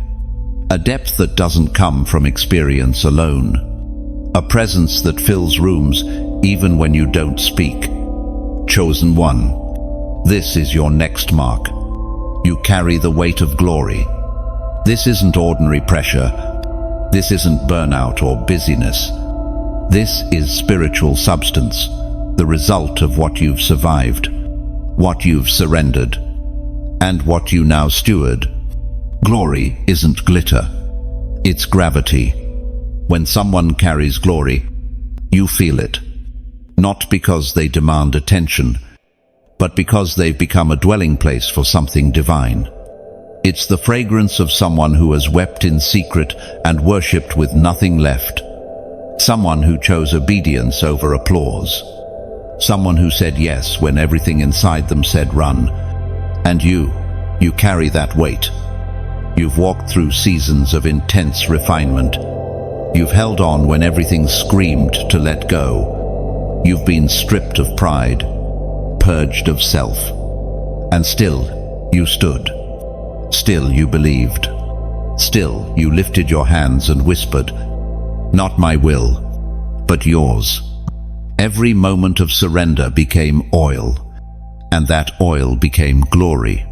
A depth that doesn't come from experience alone. A presence that fills rooms even when you don't speak. Chosen one. This is your next mark. You carry the weight of glory. This isn't ordinary pressure. This isn't burnout or busyness. This is spiritual substance. the result of what you've survived, what you've surrendered, and what you now steward. Glory isn't glitter, it's gravity. When someone carries glory, you feel it, not because they demand attention, but because they've become a dwelling place for something divine. It's the fragrance of someone who has wept in secret and worshipped with nothing left. Someone who chose obedience over applause. Someone who said yes when everything inside them said run. And you carry that weight. You've walked through seasons of intense refinement. You've held on when everything screamed to let go. You've been stripped of pride, purged of self. And still, you stood. Still, you believed. Still, you lifted your hands and whispered, "Not my will, but yours." Every moment of surrender became oil, and that oil became glory.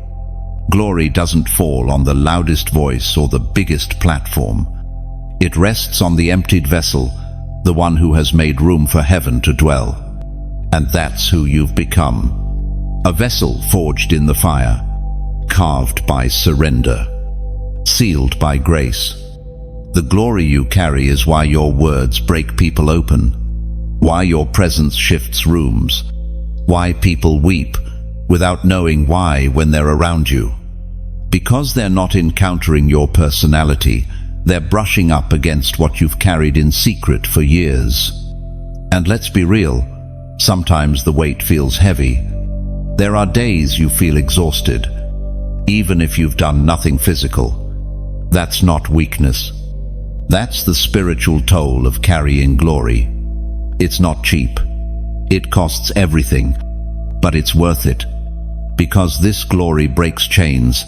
Glory doesn't fall on the loudest voice or the biggest platform. It rests on the emptied vessel, the one who has made room for heaven to dwell. And that's who you've become. A vessel forged in the fire, carved by surrender, sealed by grace. The glory you carry is why your words break people open, why your presence shifts rooms, why people weep without knowing why when they're around you. Because they're not encountering your personality, they're brushing up against what you've carried in secret for years. And let's be real, sometimes the weight feels heavy. There are days you feel exhausted, even if you've done nothing physical. That's not weakness. That's the spiritual toll of carrying glory. It's not cheap. It costs everything, but it's worth it. Because this glory breaks chains.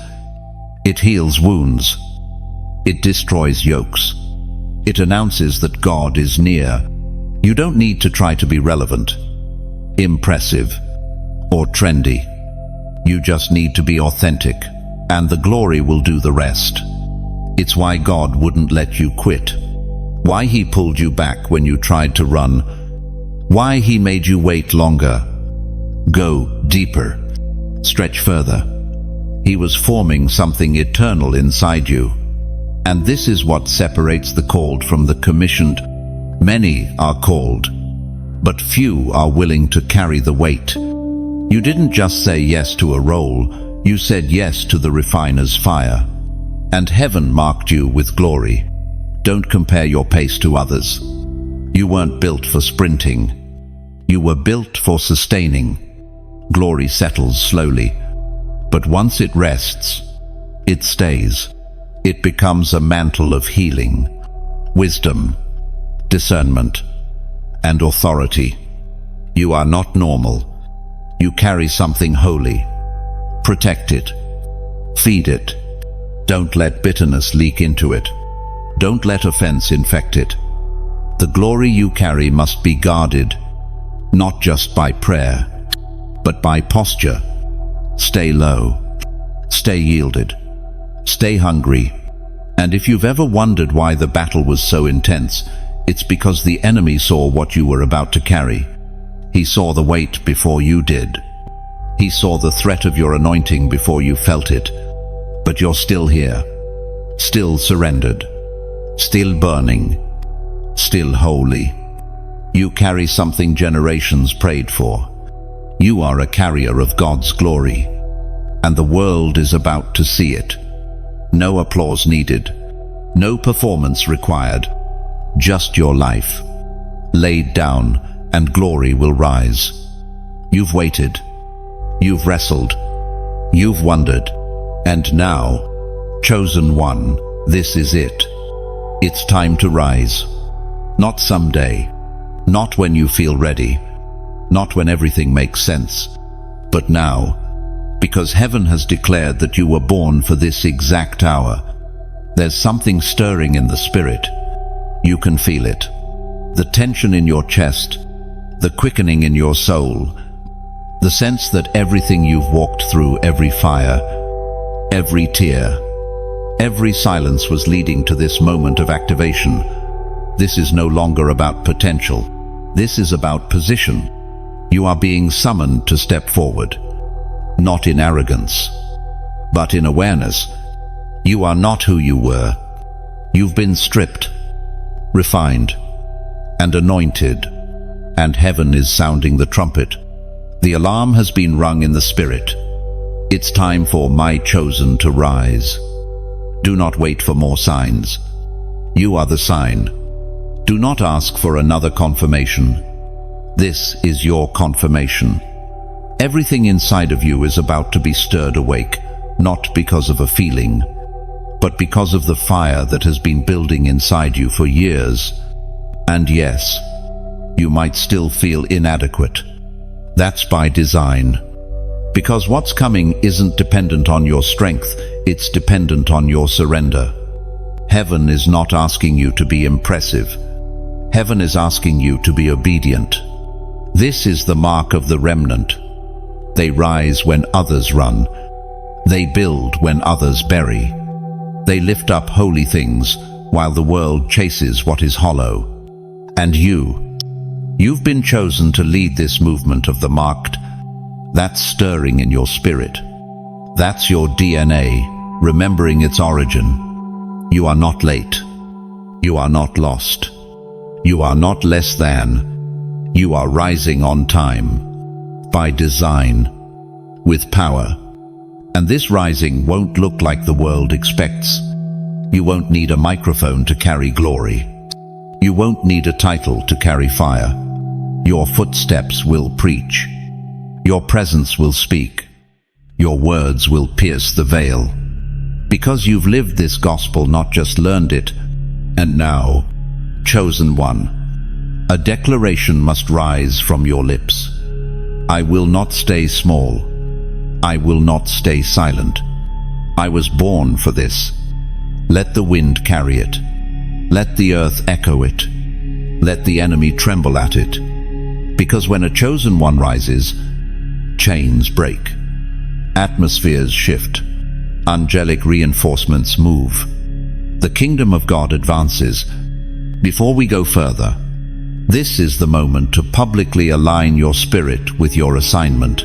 It heals wounds. It destroys yokes. It announces that God is near. You don't need to try to be relevant, impressive, or trendy. You just need to be authentic, and the glory will do the rest. It's why God wouldn't let you quit. Why He pulled you back when you tried to run. Why He made you wait longer. Go deeper. Stretch further. He was forming something eternal inside you. And this is what separates the called from the commissioned. Many are called, but few are willing to carry the weight. You didn't just say yes to a role, you said yes to the refiner's fire. And heaven marked you with glory. Don't compare your pace to others. You weren't built for sprinting. You were built for sustaining. Glory settles slowly, but once it rests, it stays. It becomes a mantle of healing, wisdom, discernment, and authority. You are not normal. You carry something holy. Protect it. Feed it. Don't let bitterness leak into it. Don't let offense infect it. The glory you carry must be guarded, not just by prayer, but by posture. Stay low. Stay yielded. Stay hungry. And if you've ever wondered why the battle was so intense, it's because the enemy saw what you were about to carry. He saw the weight before you did. He saw the threat of your anointing before you felt it. But you're still here, still surrendered, still burning, still holy. You carry something generations prayed for. You are a carrier of God's glory, and the world is about to see it. No applause needed, no performance required, just your life, laid down, and glory will rise. You've waited, you've wrestled, you've wondered, and now, chosen one, this is it. It's time to rise. Not someday, not when you feel ready, not when everything makes sense, but now, because heaven has declared that you were born for this exact hour. There's something stirring in the spirit. You can feel it. The tension in your chest, the quickening in your soul, the sense that everything you've walked through, every fire, every tear, every silence was leading to this moment of activation. This is no longer about potential. This is about position. You are being summoned to step forward, not in arrogance, but in awareness. You are not who you were. You've been stripped, refined, and anointed, and heaven is sounding the trumpet. The alarm has been rung in the spirit. It's time for my chosen to rise. Do not wait for more signs. You are the sign. Do not ask for another confirmation. This is your confirmation. Everything inside of you is about to be stirred awake, not because of a feeling, but because of the fire that has been building inside you for years. And yes, you might still feel inadequate. That's by design. Because what's coming isn't dependent on your strength, it's dependent on your surrender. Heaven is not asking you to be impressive. Heaven is asking you to be obedient. This is the mark of the remnant. They rise when others run. They build when others bury. They lift up holy things while the world chases what is hollow. And you've been chosen to lead this movement of the marked. That's stirring in your spirit. That's your DNA, remembering its origin. You are not late. You are not lost. You are not less than. You are rising on time, by design, with power. And this rising won't look like the world expects. You won't need a microphone to carry glory. You won't need a title to carry fire. Your footsteps will preach. Your presence will speak. Your words will pierce the veil. Because you've lived this gospel, not just learned it. And now, chosen one, a declaration must rise from your lips. I will not stay small. I will not stay silent. I was born for this. Let the wind carry it. Let the earth echo it. Let the enemy tremble at it. Because when a chosen one rises, chains break. Atmospheres shift. Angelic reinforcements move. The kingdom of God advances. Before we go further, this is the moment to publicly align your spirit with your assignment.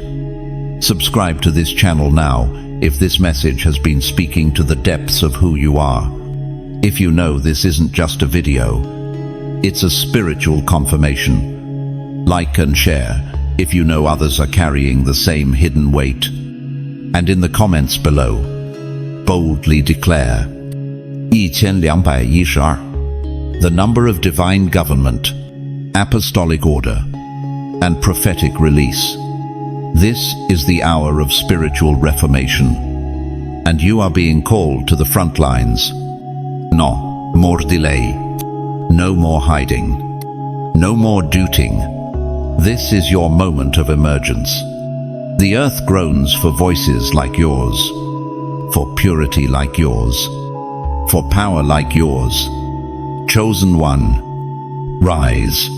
Subscribe to this channel now if this message has been speaking to the depths of who you are. If you know this isn't just a video, it's a spiritual confirmation. Like and share if you know others are carrying the same hidden weight. And in the comments below, boldly declare 1212, the number of divine government, apostolic order, and prophetic release. This is the hour of spiritual reformation, and you are being called to the front lines. No more delay, no more hiding, no more doubting. This is your moment of emergence. The earth groans for voices like yours, for purity like yours, for power like yours. Chosen one, rise.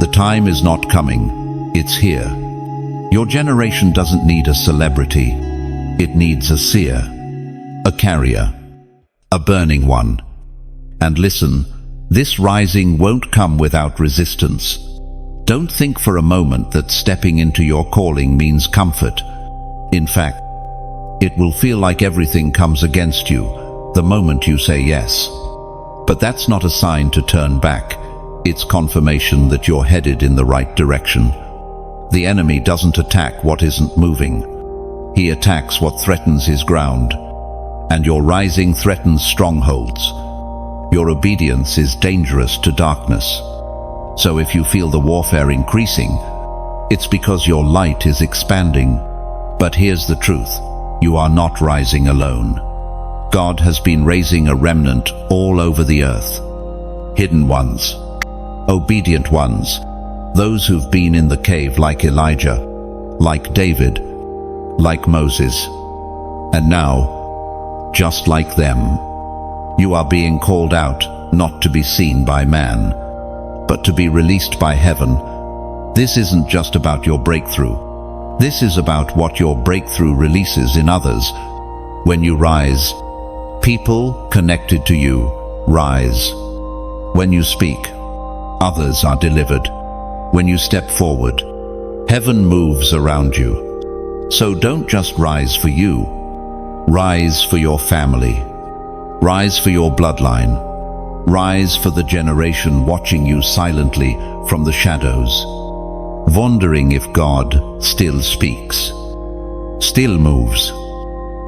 The time is not coming, it's here. Your generation doesn't need a celebrity. It needs a seer, a carrier, a burning one. And listen, this rising won't come without resistance. Don't think for a moment that stepping into your calling means comfort. In fact, it will feel like everything comes against you the moment you say yes. But that's not a sign to turn back. It's confirmation that you're headed in the right direction. The enemy doesn't attack what isn't moving. He attacks what threatens his ground. And your rising threatens strongholds. Your obedience is dangerous to darkness. So if you feel the warfare increasing, it's because your light is expanding. But here's the truth. You are not rising alone. God has been raising a remnant all over the earth. Hidden ones. Obedient ones. Those who've been in the cave like Elijah, like David, like Moses. And now, just like them, you are being called out not to be seen by man, but to be released by heaven. This isn't just about your breakthrough. This is about what your breakthrough releases in others. When you rise, people connected to you rise. When you speak, others are delivered. When you step forward, Heaven moves around you. So don't just rise for you. Rise for your family. Rise for your bloodline. Rise for the generation watching you silently from the shadows, wondering if God still speaks, still moves,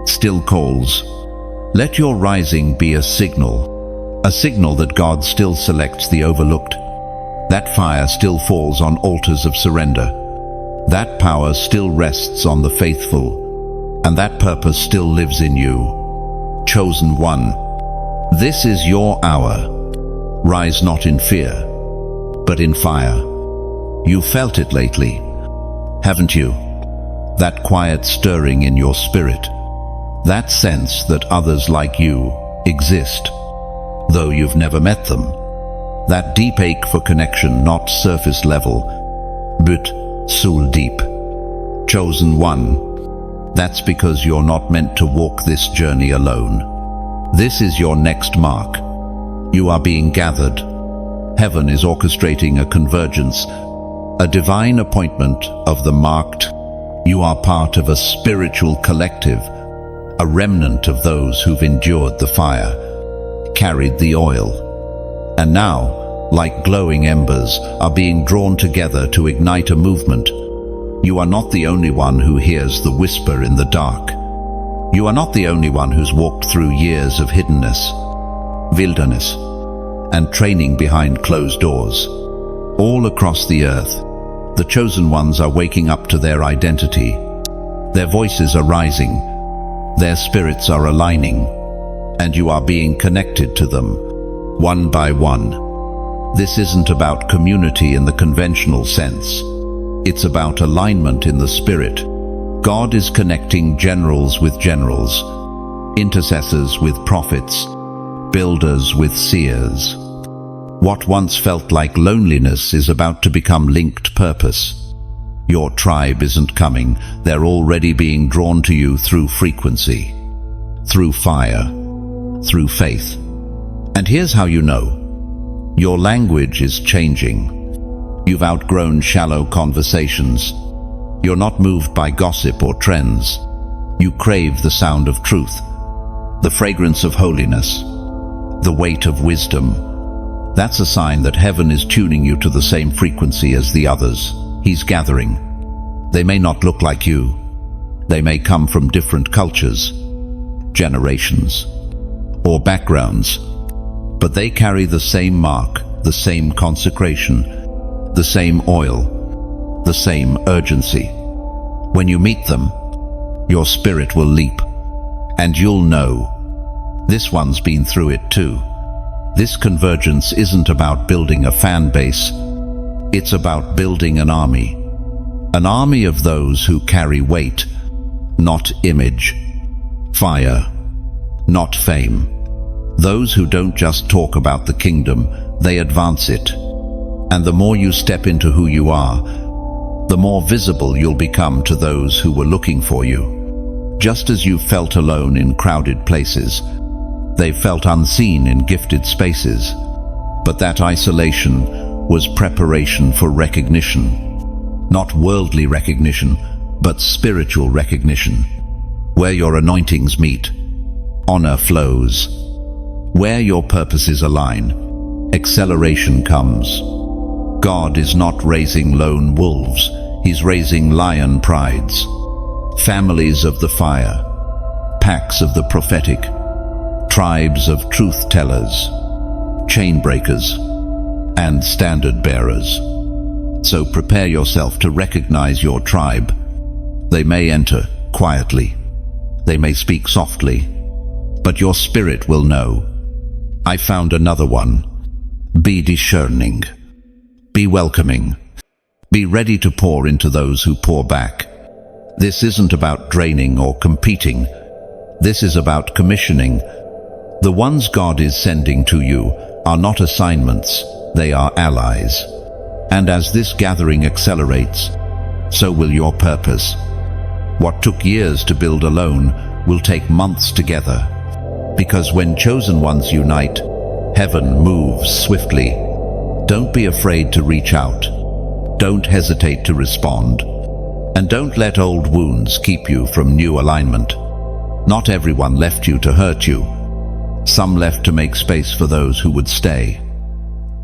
still calls. Let your rising be a signal that God still selects the overlooked. That fire still falls on altars of surrender. That power still rests on the faithful, and that purpose still lives in you. Chosen one, this is your hour. Rise not in fear, but in fire. You felt it lately, haven't you? That quiet stirring in your spirit. That sense that others like you exist, though you've never met them. That deep ache for connection, not surface level, but soul deep. Chosen one, that's because you're not meant to walk this journey alone. This is your next mark. You are being gathered. Heaven is orchestrating a convergence, a divine appointment of the marked. You are part of a spiritual collective, a remnant of those who've endured the fire, carried the oil, and now, like glowing embers, are being drawn together to ignite a movement. You are not the only one who hears the whisper in the dark. You are not the only one who's walked through years of hiddenness, wilderness, and training behind closed doors. All across the earth, the chosen ones are waking up to their identity. Their voices are rising, their spirits are aligning, and you are being connected to them, one by one. This isn't about community in the conventional sense. It's about alignment in the spirit. God is connecting generals with generals, intercessors with prophets, builders with seers. What once felt like loneliness is about to become linked purpose. Your tribe isn't coming, they're already being drawn to you through frequency, through fire, through faith. And here's how you know. Your language is changing. You've outgrown shallow conversations. You're not moved by gossip or trends. You crave the sound of truth, the fragrance of holiness, the weight of wisdom. That's a sign that heaven is tuning you to the same frequency as the others. He's gathering. They may not look like you. They may come from different cultures, generations, or backgrounds, but they carry the same mark, the same consecration, the same oil, the same urgency. When you meet them, your spirit will leap, and you'll know, this one's been through it too. This convergence isn't about building a fan base, it's about building an army of those who carry weight, not image, fire, not fame. Those who don't just talk about the kingdom, they advance it. And the more you step into who you are, the more visible you'll become to those who were looking for you. Just as you felt alone in crowded places, they felt unseen in gifted spaces. But that isolation was preparation for recognition. Not worldly recognition, but spiritual recognition. Where your anointings meet, honor flows. Where your purposes align, acceleration comes. God is not raising lone wolves, He's raising lion prides. Families of the fire, packs of the prophetic, tribes of truth tellers, chain breakers, and standard bearers. So prepare yourself to recognize your tribe. They may enter quietly, they may speak softly, but your spirit will know. I found another one. Be discerning, be welcoming, be ready to pour into those who pour back. This isn't about draining or competing. This is about commissioning. The ones God is sending to you are not assignments, they are allies. And as this gathering accelerates, so will your purpose. What took years to build alone will take months together. Because when chosen ones unite, heaven moves swiftly. Don't be afraid to reach out. Don't hesitate to respond. And don't let old wounds keep you from new alignment. Not everyone left you to hurt you. Some left to make space for those who would stay.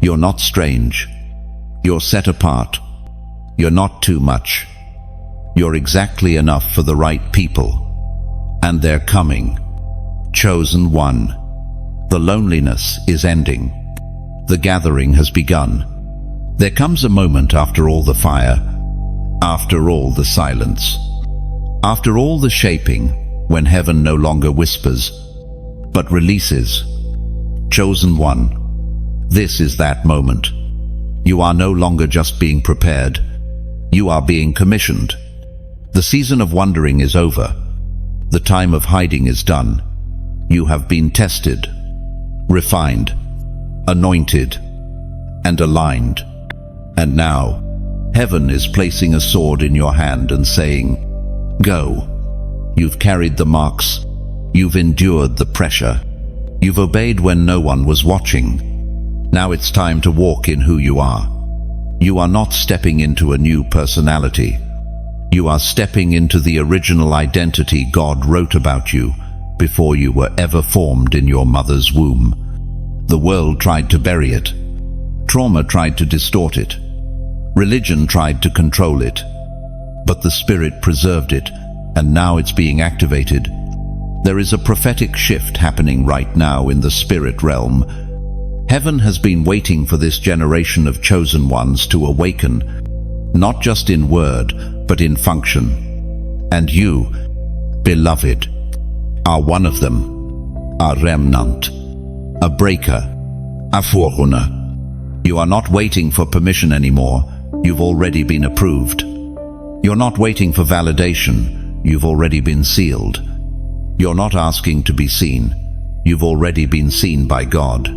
You're not strange. You're set apart. You're not too much. You're exactly enough for the right people. And they're coming. Chosen one. The loneliness is ending. The gathering has begun. There comes a moment after all the fire, after all the silence, after all the shaping, when heaven no longer whispers, but releases. Chosen one. This is that moment. You are no longer just being prepared. You are being commissioned. The season of wandering is over. The time of hiding is done. You have been tested, refined, anointed, and aligned. And now, heaven is placing a sword in your hand and saying, "Go." You've carried the marks. You've endured the pressure. You've obeyed when no one was watching. Now it's time to walk in who you are. You are not stepping into a new personality. You are stepping into the original identity God wrote about you before you were ever formed in your mother's womb. The world tried to bury it. Trauma tried to distort it. Religion tried to control it. But the Spirit preserved it, and now it's being activated. There is a prophetic shift happening right now in the spirit realm. Heaven has been waiting for this generation of chosen ones to awaken, not just in word, but in function. And you, beloved, are one of them. A remnant, a breaker, a forerunner. You are not waiting for permission anymore. You've already been approved. You're not waiting for validation. You've already been sealed. You're not asking to be seen. You've already been seen by God.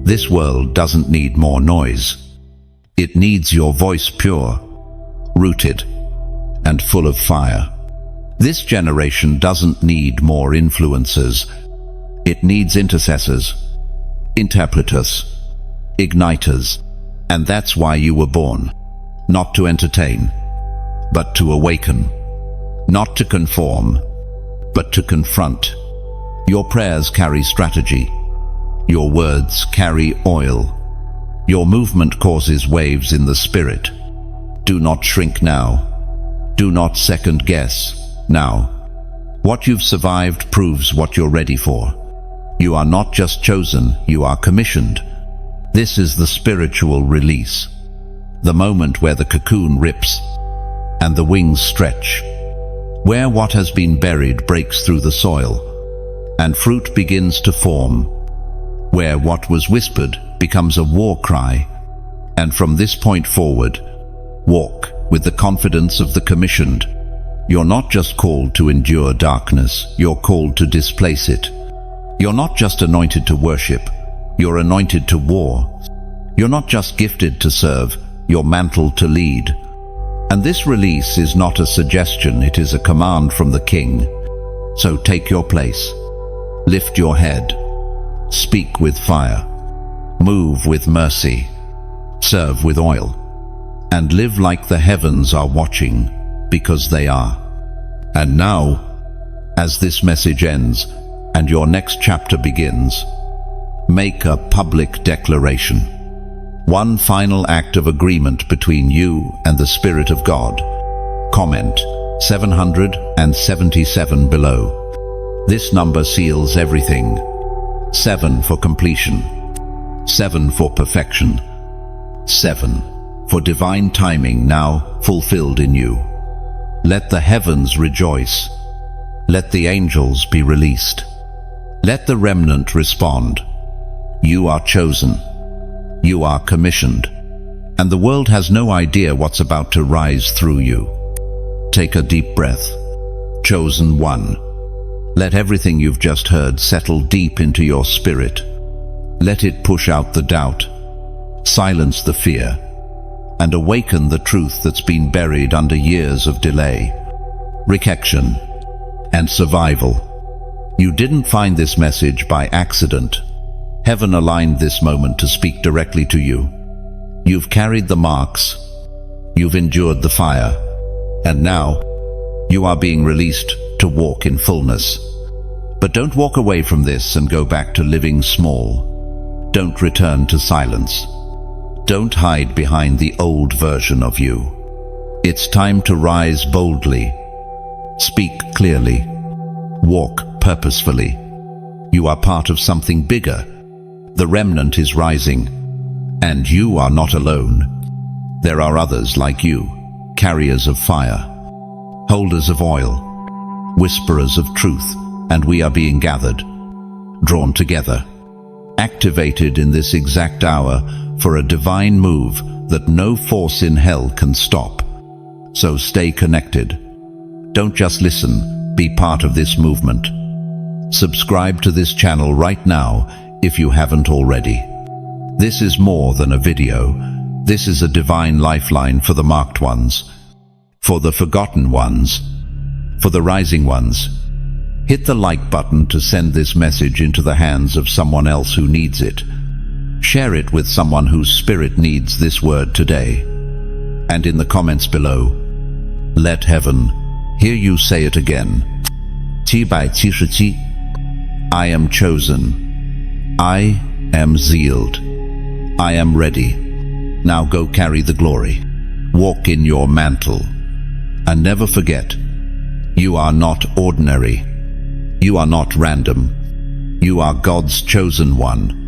This world doesn't need more noise. It needs your voice pure, rooted, and full of fire. This generation doesn't need more influencers. It needs intercessors, interpreters, igniters. And that's why you were born. Not to entertain, but to awaken. Not to conform, but to confront. Your prayers carry strategy. Your words carry oil. Your movement causes waves in the spirit. Do not shrink now. Do not second guess now. What you've survived proves what you're ready for. You are not just chosen, you are commissioned. This is the spiritual release. The moment where the cocoon rips and the wings stretch. Where what has been buried breaks through the soil and fruit begins to form. Where what was whispered becomes a war cry. And from this point forward, walk with the confidence of the commissioned. You're not just called to endure darkness, you're called to displace it. You're not just anointed to worship, you're anointed to war. You're not just gifted to serve, you're mantled to lead. And this release is not a suggestion, it is a command from the King. So take your place. Lift your head. Speak with fire. Move with mercy. Serve with oil. And live like the heavens are watching, because they are. And now, as this message ends and your next chapter begins, make a public declaration. One final act of agreement between you and the Spirit of God. Comment 777 below. This number seals everything. 7 for completion. 7 for perfection. 7 for divine timing now fulfilled in you. Let the heavens rejoice. Let the angels be released. Let the remnant respond. You are chosen. You are commissioned. And the world has no idea what's about to rise through you. Take a deep breath. Chosen one. Let everything you've just heard settle deep into your spirit. Let it push out the doubt, silence the fear, and awaken the truth that's been buried under years of delay, rejection, and survival. You didn't find this message by accident. Heaven aligned this moment to speak directly to you. You've carried the marks. You've endured the fire, and now you are being released to walk in fullness. But don't walk away from this and go back to living small. Don't return to silence. Don't hide behind the old version of you. It's time to rise boldly. Speak clearly. Walk purposefully. You are part of something bigger. The remnant is rising, and you are not alone. There are others like you, carriers of fire, holders of oil, whisperers of truth, and we are being gathered, drawn together, activated in this exact hour for a divine move that no force in hell can stop. So stay connected. Don't just listen, be part of this movement. Subscribe to this channel right now if you haven't already. This is more than a video. This is a divine lifeline for the marked ones, for the forgotten ones, for the rising ones. Hit the like button to send this message into the hands of someone else who needs it. Share it with someone whose spirit needs this word today. And in the comments below, let heaven hear you say it again. 777. I am chosen. I am sealed. I am ready. Now go carry the glory. Walk in your mantle. And never forget, you are not ordinary. You are not random. You are God's chosen one.